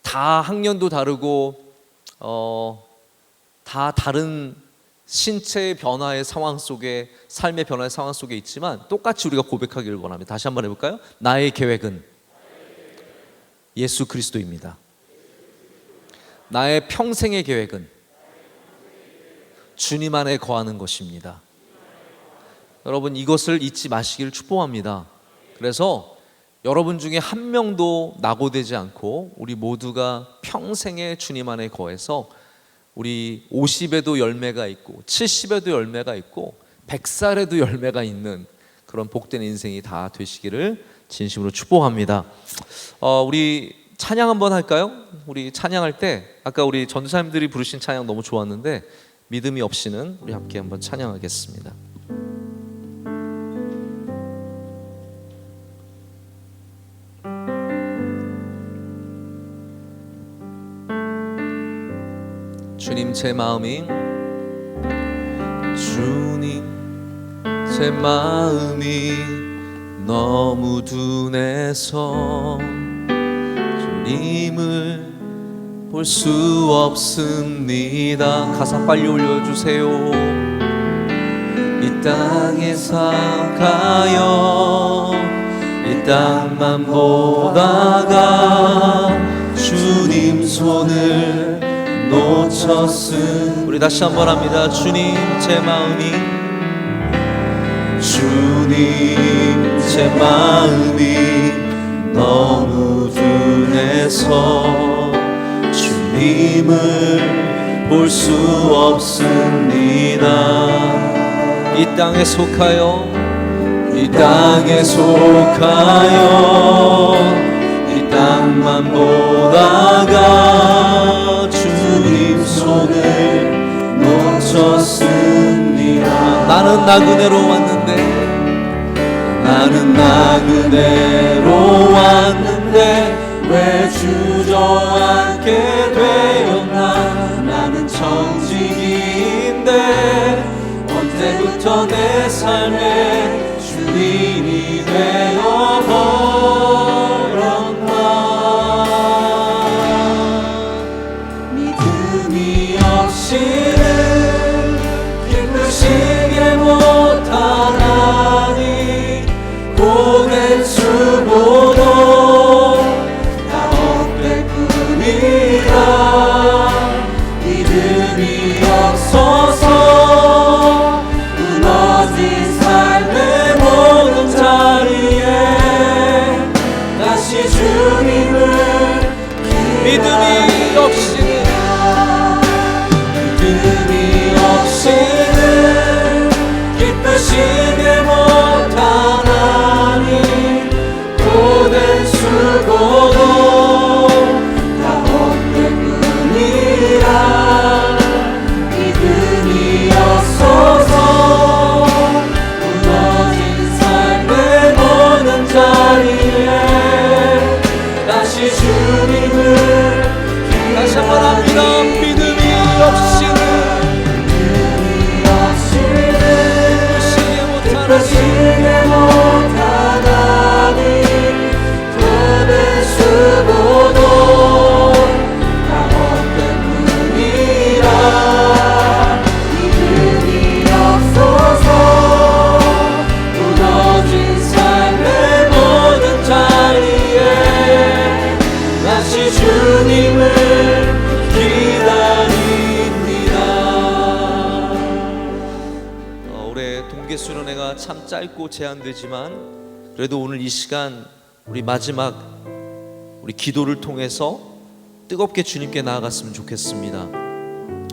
다 학년도 다르고 다 다른 신체의 변화의 상황 속에, 삶의 변화의 상황 속에 있지만 똑같이 우리가 고백하기를 원합니다. 다시 한번 해볼까요? 나의 계획은 예수 그리스도입니다. 나의 평생의 계획은 주님 안에 거하는 것입니다. 여러분, 이것을 잊지 마시기를 축복합니다. 그래서 여러분 중에 한 명도 낙오되지 않고 우리 모두가 평생에 주님 안에 거해서 우리 50에도 열매가 있고 70에도 열매가 있고 100살에도 열매가 있는 그런 복된 인생이 다 되시기를 진심으로 축복합니다. 우리 찬양 한번 할까요? 우리 찬양할 때 아까 우리 전도사님들이 부르신 찬양 너무 좋았는데 믿음이 없이는 우리 함께 한번 찬양하겠습니다. 주님 제 마음이 제 마음이 너무 둔해서 주님을 볼 수 없습니다. 가사 빨리 올려주세요. 이 땅에 살아가요 이 땅만 보다가 주님 손을 놓쳤음. 우리 다시 한번 합니다. 주님 제 마음이 제 마음이 너무 둔해서 주님을 볼 수 없습니다. 이 땅에 속하여 이 땅만 보다가 주님 손을 놓쳤습니다. 나는 나그네로 왔는데 왜 주저앉게 되었나. 나는 청지기인데 언제부터 내 삶에 주님이 되어버렸나. 믿음이 없이는 기쁘시게 못하나니 고된 수고도 다 헛될 뿐이라. 믿음이 없어서 무너진 삶의 모든 자리에 다시 주님을 믿음이 없이는 기쁘시게 못하나니 고된 수고도 다 헛될 뿐이라. 믿음이 없어서 무너진 삶의 모든 자리에 다시 주님을 다시 한번 합니다. 믿음이 없이는 기쁘시게 못하나니 고된 수고도 다 헛될 뿐이라. 믿음이 없어서 무너진 삶의 모든 자리에 다시 주님을 기다립니다. 올해 동계 수련회가 참 짧고 제한되지만 그래도 오늘 이 시간 우리 마지막 우리 기도를 통해서 뜨겁게 주님께 나아갔으면 좋겠습니다.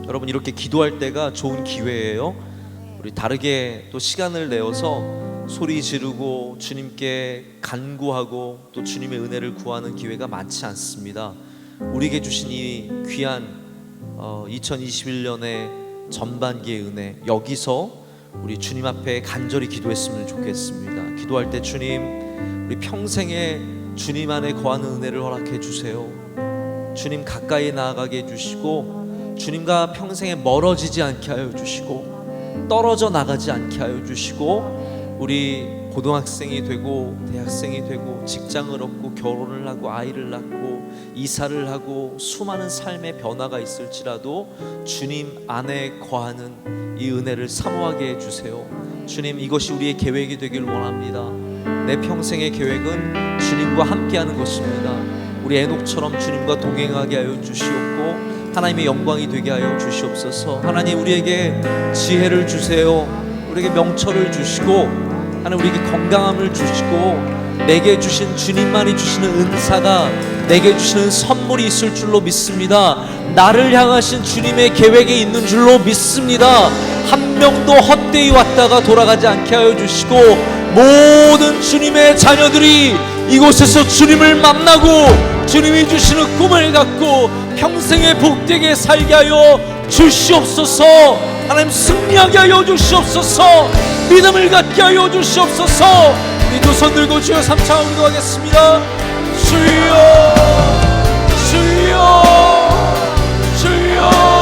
여러분, 이렇게 기도할 때가 좋은 기회예요. 우리 다르게 또 시간을 내어서 소리 지르고 주님께 간구하고 또 주님의 은혜를 구하는 기회가 많지 않습니다. 우리에게 주신 이 귀한 2021년의 전반기의 은혜, 여기서 우리 주님 앞에 간절히 기도했으면 좋겠습니다. 기도할 때 주님, 우리 평생에 주님 안에 거하는 은혜를 허락해 주세요. 주님 가까이 나아가게 해주시고 주님과 평생에 멀어지지 않게 하여 주시고 떨어져 나가지 않게 하여 주시고 우리 고등학생이 되고 대학생이 되고 직장을 얻고 결혼을 하고 아이를 낳고 이사를 하고 수많은 삶의 변화가 있을지라도 주님 안에 거하는 이 은혜를 사모하게 해주세요. 주님, 이것이 우리의 계획이 되길 원합니다. 내 평생의 계획은 주님과 함께하는 것입니다. 우리 에녹처럼 주님과 동행하게 하여 주시옵고 하나님의 영광이 되게 하여 주시옵소서. 하나님, 우리에게 지혜를 주세요. 우리에게 명철을 주시고, 하나님 우리에게 건강함을 주시고, 내게 주신 주님만이 주시는 은사가, 내게 주시는 선물이 있을 줄로 믿습니다. 나를 향하신 주님의 계획이 있는 줄로 믿습니다. 한 명도 헛되이 왔다가 돌아가지 않게 하여 주시고, 모든 주님의 자녀들이 이곳에서 주님을 만나고 주님이 주시는 꿈을 갖고 평생에 복되게 살게 하여 주시옵소서. 하나님, 승리하게 하여 주시옵소서. 믿음을 갖게 하여 주시옵소서. 우리 두 손 들고 주여 삼창 기도하겠습니다. 주여, 주여, 주여.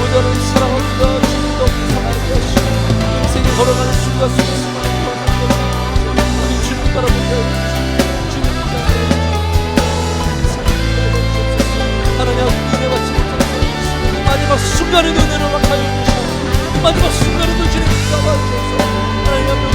아버지는 사랑합니다. 주님도 사랑하게 하시고 인생이 걸어가는 순간 속에서 우리 주님 바라보게 주님 하나님, 은혜 받지 못하는 마지막 순간에도 은혜를 허락하여 주시고, 마지막 순간에도 주님 잡아주셔서 하나님 앞에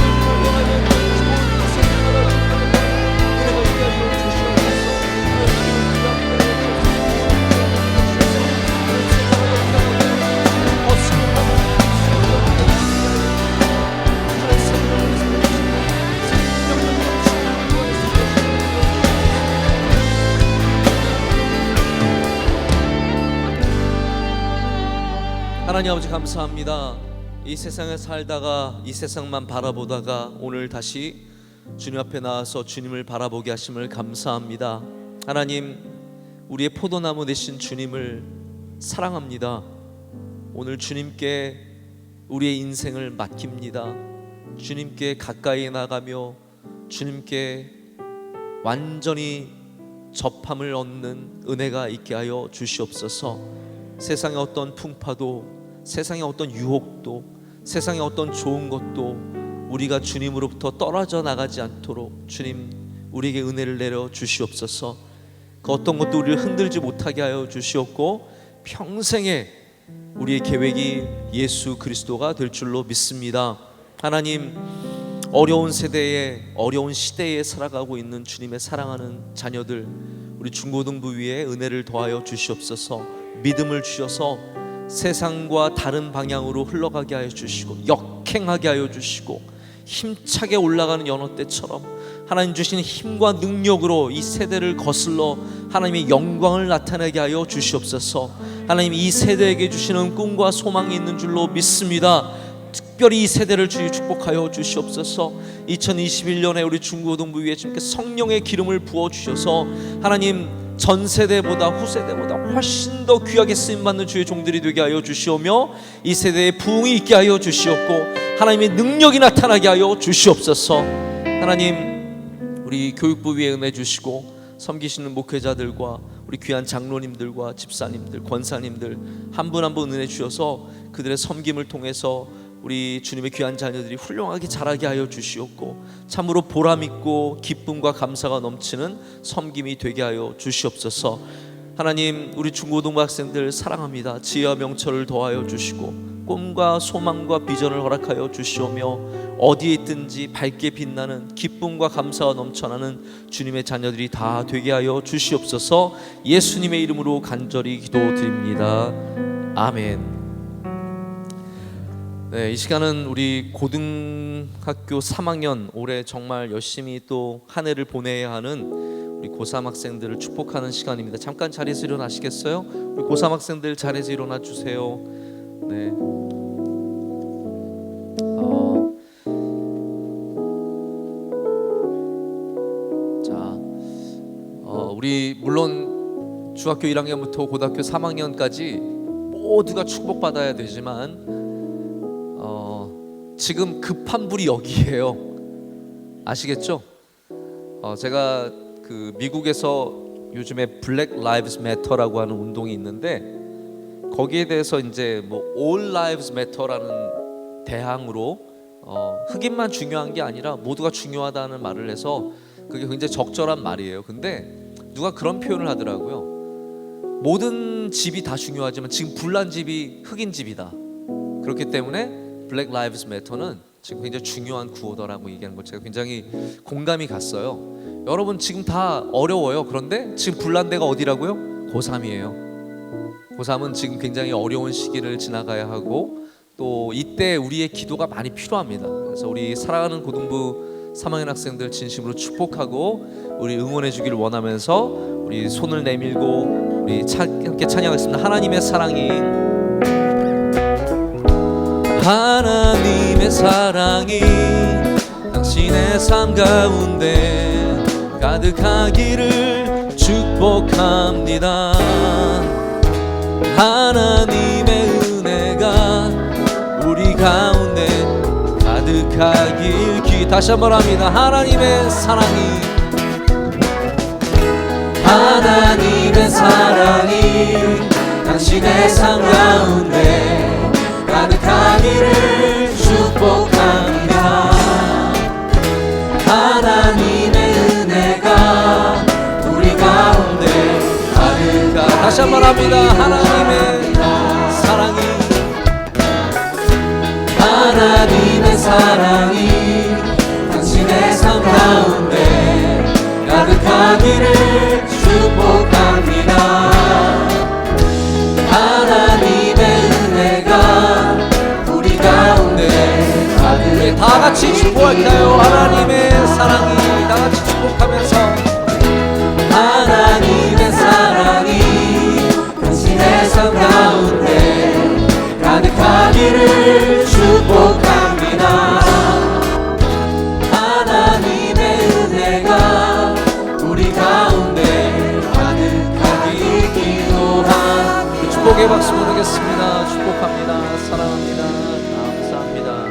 하나님 아버지 감사합니다. 이 세상에 살다가 이 세상만 바라보다가 오늘 다시 주님 앞에 나와서 주님을 바라보게 하심을 감사합니다. 하나님, 우리의 포도나무 되신 주님을 사랑합니다. 오늘 주님께 우리의 인생을 맡깁니다. 주님께 가까이 나가며 주님께 완전히 접함을 얻는 은혜가 있게 하여 주시옵소서. 세상의 어떤 풍파도, 세상의 어떤 유혹도, 세상의 어떤 좋은 것도 우리가 주님으로부터 떨어져 나가지 않도록 주님, 우리에게 은혜를 내려 주시옵소서. 그 어떤 것도 우리를 흔들지 못하게 하여 주시옵고, 평생에 우리의 계획이 예수 그리스도가 될 줄로 믿습니다. 하나님, 어려운 세대에, 어려운 시대에 살아가고 있는 주님의 사랑하는 자녀들, 우리 중고등부 위에 은혜를 더하여 주시옵소서. 믿음을 주셔서 세상과 다른 방향으로 흘러가게 하여 주시고, 역행하게 하여 주시고, 힘차게 올라가는 연어떼처럼 하나님 주신 힘과 능력으로 이 세대를 거슬러 하나님의 영광을 나타내게 하여 주시옵소서. 하나님, 이 세대에게 주시는 꿈과 소망이 있는 줄로 믿습니다. 특별히 이 세대를 주여 축복하여 주시옵소서. 2021년에 우리 중고등부 위에 주님께 성령의 기름을 부어주셔서 하나님, 전 세대보다 후세대보다 훨씬 더 귀하게 쓰임받는 주의 종들이 되게 하여 주시오며, 이 세대에 부흥이 있게 하여 주시옵고 하나님의 능력이 나타나게 하여 주시옵소서. 하나님, 우리 교육부 위에 은혜 주시고 섬기시는 목회자들과 우리 귀한 장로님들과 집사님들, 권사님들 한 분 한 분 은혜 주셔서 그들의 섬김을 통해서 우리 주님의 귀한 자녀들이 훌륭하게 자라게 하여 주시옵고, 참으로 보람있고 기쁨과 감사가 넘치는 섬김이 되게 하여 주시옵소서. 하나님, 우리 중고등부 학생들 사랑합니다. 지혜와 명철을 더하여 주시고 꿈과 소망과 비전을 허락하여 주시오며 어디에 있든지 밝게 빛나는 기쁨과 감사가 넘쳐나는 주님의 자녀들이 다 되게 하여 주시옵소서. 예수님의 이름으로 간절히 기도드립니다. 아멘. 네, 이 시간은 우리 고등학교 3학년 올해 정말 열심히 또 한 해를 보내야 하는 우리 고3 학생들을 축복하는 시간입니다. 잠깐 자리에서 일어나시겠어요? 우리 고3 학생들 자리에서 일어나 주세요. 네. 우리 물론 중학교 1학년부터 고등학교 3학년까지 모두가 축복받아야 되지만 지금 급한 불이 여기에요. 아시겠죠? 제가 그 미국에서 요즘에 블랙 라이브스 매터라고 하는 운동이 있는데 거기에 대해서 이제 뭐 All Lives Matter라는 대항으로 흑인만 중요한 게 아니라 모두가 중요하다는 말을 해서 그게 굉장히 적절한 말이에요. 근데 누가 그런 표현을 하더라고요. 모든 집이 다 중요하지만 지금 불난 집이 흑인 집이다. 그렇기 때문에 블랙 라이브스 매터는 지금 굉장히 중요한 구호더라고 얘기하는 걸 제가 굉장히 공감이 갔어요. 여러분 지금 다 어려워요. 그런데 지금 불난 데가 어디라고요? 고3이에요. 고3은 지금 굉장히 어려운 시기를 지나가야 하고 또 이때 우리의 기도가 많이 필요합니다. 그래서 우리 사랑하는 고등부 3학년 학생들 진심으로 축복하고 우리 응원해 주기를 원하면서 우리 손을 내밀고 우리 함께 찬양하겠습니다. 하나님의 사랑이 하나님의 사랑이 당신의 삶 가운데 가득하기를 축복합니다. 하나님의 은혜가 우리 가운데 가득하길 다시 한번 합니다. 하나님의 사랑이 하나님의 사랑이 당신의 삶 가운데 가득하기를 축복합니다. 하나님의 은혜가 우리 가운데 가득하 다시 한번 합니다. 하나님의 사랑이 하나님의 사랑이 당신의 삶 가운데 가득하기를 축복합니다. 하나님의 은혜가 우리 가운데 가득해 다 같이 축복할까요? 하나님의 사랑이 다 같이 축복하면서 하나님의 사랑이 당신의 삶 가운데 가득하기를 축복합니다. 하나님의 은혜가 우리 가운데 가득하기 기도한 축복의 박수 보내겠습니다. 축복합니다. 사랑합니다. 감사합니다.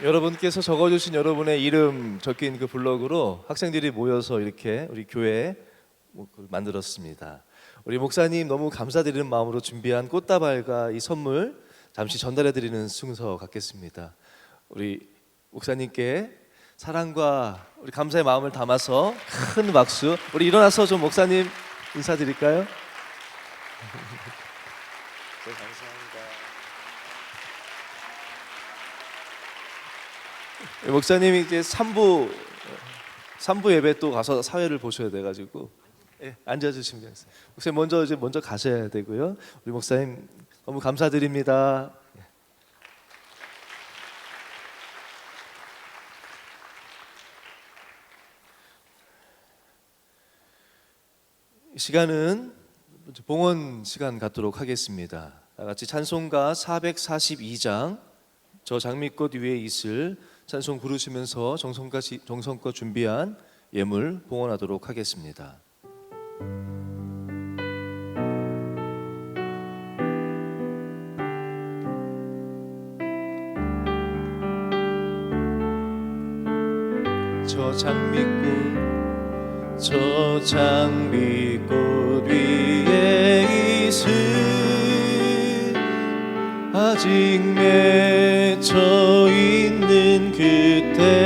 여러분께서 적어주신 여러분의 이름 적힌 그 블럭으로 학생들이 모여서 이렇게 우리 교회 만들었습니다. 우리 목사님 너무 감사드리는 마음으로 준비한 꽃다발과 이 선물 잠시 전달해드리는 순서 갖겠습니다. 우리 목사님께 사랑과 우리 감사의 마음을 담아서 큰 박수. 우리 일어나서 좀 목사님 인사드릴까요? 네, 감사합니다. 목사님이 이제 3부 예배 또 가서 사회를 보셔야 돼가지고 앉아주시면 되겠어요. 목사님 먼저 가셔야 되고요. 우리 목사님 너무 감사드립니다. 이 시간은 봉헌 시간 갖도록 하겠습니다. 다 같이 찬송가 442장 저 장미꽃 위에 있을 찬송 부르시면서 정성껏 준비한 예물 봉헌하도록 하겠습니다. 저 장미꽃 위에 있을 아직 맺혀 있는 그때에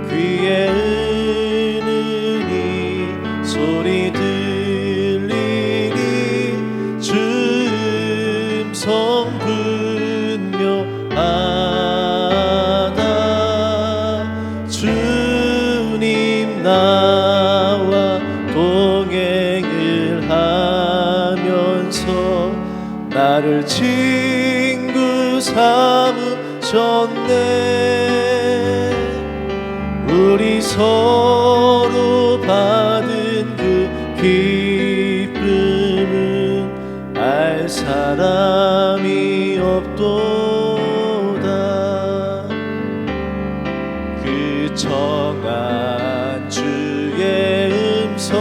귀에 은은히 소리 들리니 주 음성 분명하다. 주님 나와 동행을 하면서 나를 친구 삼으셨네. 우리 서로 받은 그 기쁨은 알 사람이 없도다. 그 청한 주의 음성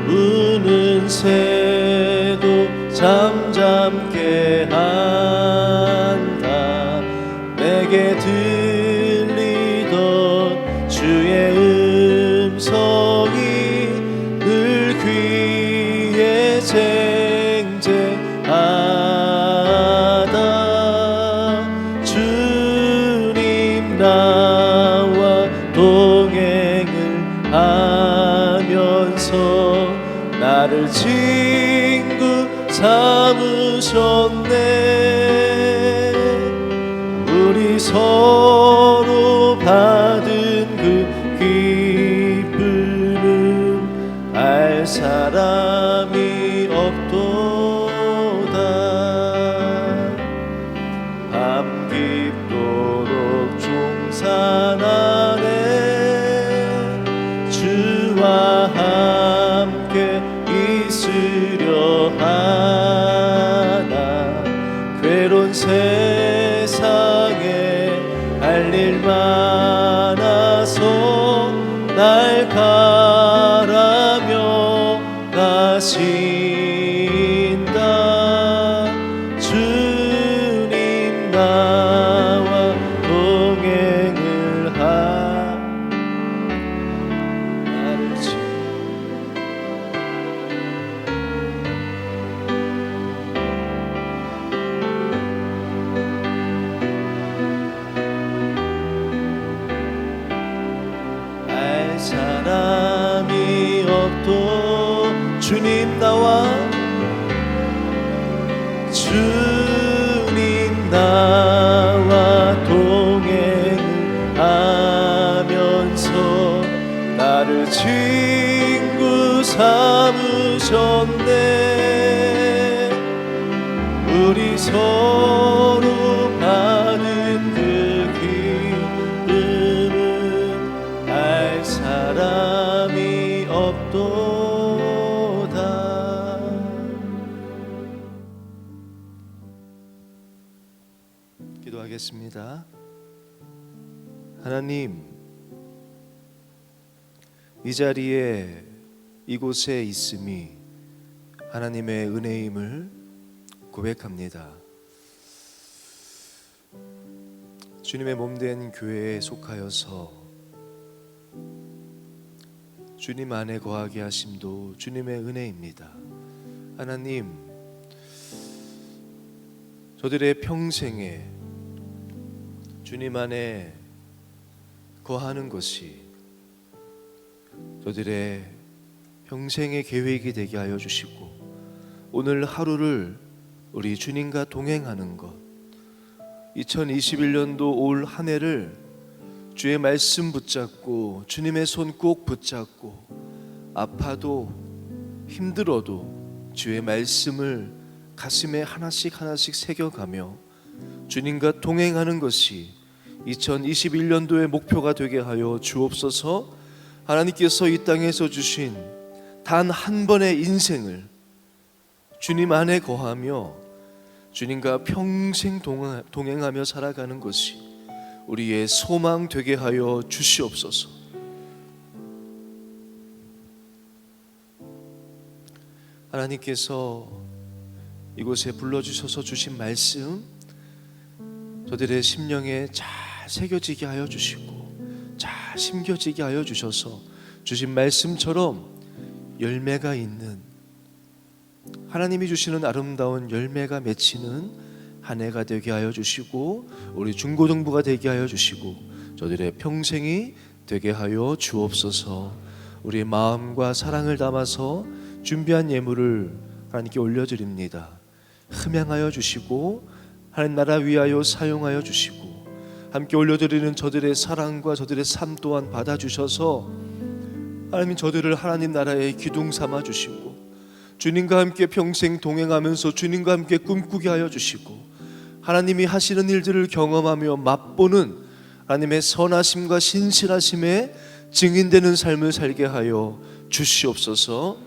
우는 새도 잠잠게 한다. 내게 들리던 주의 음성이 늘 귀에 쟁쟁하다. 주님 나와 동행을 하면서 나를 친구 삼으셨네. 우리 서로 받은 그 기쁨은 알 사람이 없도다. 밤 깊도록 종산 안에 주와 함께 있으려 하나. 괴로운 세상에 할 일 많아서 날 가라며 가신다. 주님 나와 동행을 나를 알 사람이 없도 주님 나와 동행을 하면서 나를 친구 삼으셨네. 우리 서로 받은 그 기쁨은 알 사람이 없도다. 기도하겠습니다. 하나님, 이 자리에 이곳에 있음이 하나님의 은혜임을 고백합니다. 주님의 몸된 교회에 속하여서 주님 안에 거하게 하심도 주님의 은혜입니다. 하나님, 저들의 평생에 주님 안에 거하는 것이 저들의 평생의 계획이 되게 하여 주시고, 오늘 하루를 우리 주님과 동행하는 것, 2021년도 올 한 해를 주의 말씀 붙잡고 주님의 손 꼭 붙잡고, 아파도 힘들어도 주의 말씀을 가슴에 하나씩 하나씩 새겨가며 주님과 동행하는 것이 2021년도의 목표가 되게 하여 주옵소서. 하나님께서 이 땅에서 주신 단 한 번의 인생을 주님 안에 거하며 주님과 평생 동행하며 살아가는 것이 우리의 소망 되게 하여 주시옵소서. 하나님께서 이곳에 불러주셔서 주신 말씀 저들의 심령에 잘 새겨지게 하여 주시고 잘 심겨지게 하여 주셔서 주신 말씀처럼 열매가 있는, 하나님이 주시는 아름다운 열매가 맺히는 한 해가 되게 하여 주시고, 우리 중고등부가 되게 하여 주시고 저들의 평생이 되게 하여 주옵소서. 우리의 마음과 사랑을 담아서 준비한 예물을 하나님께 올려드립니다. 흠양하여 주시고 하나님 나라 위하여 사용하여 주시고, 함께 올려드리는 저들의 사랑과 저들의 삶 또한 받아주셔서 하나님 저들을 하나님 나라의 기둥 삼아 주시고 주님과 함께 평생 동행하면서 주님과 함께 꿈꾸게 하여 주시고, 하나님이 하시는 일들을 경험하며 맛보는 하나님의 선하심과 신실하심에 증인되는 삶을 살게 하여 주시옵소서.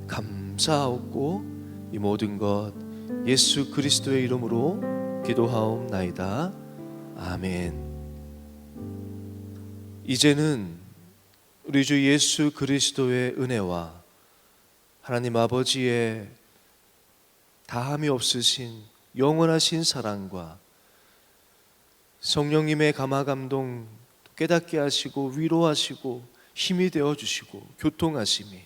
감사하고 이 모든 것 예수 그리스도의 이름으로 기도하옵나이다. 아멘. 이제는 우리 주 예수 그리스도의 은혜와 하나님 아버지의 다함이 없으신 영원하신 사랑과 성령님의 감화감동 깨닫게 하시고 위로하시고 힘이 되어 주시고 교통하심이,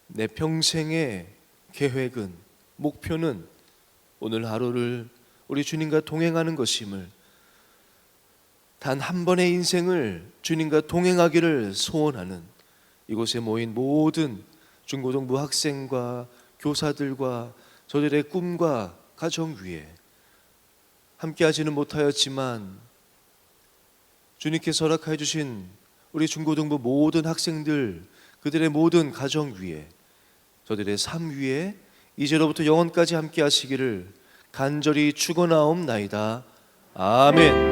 내 평생의 계획은, 목표는 오늘 하루를 우리 주님과 동행하는 것임을, 단 한 번의 인생을 주님과 동행하기를 소원하는 이곳에 모인 모든 중고등부 학생과 교사들과 저들의 꿈과 가정 위에 함께 하지는 못하였지만 주님께서 허락해 주신 우리 중고등부 모든 학생들, 그들의 모든 가정 위에, 저들의 삶 위에 이제로부터 영원까지 함께 하시기를 간절히 축원하옵나이다. 아멘.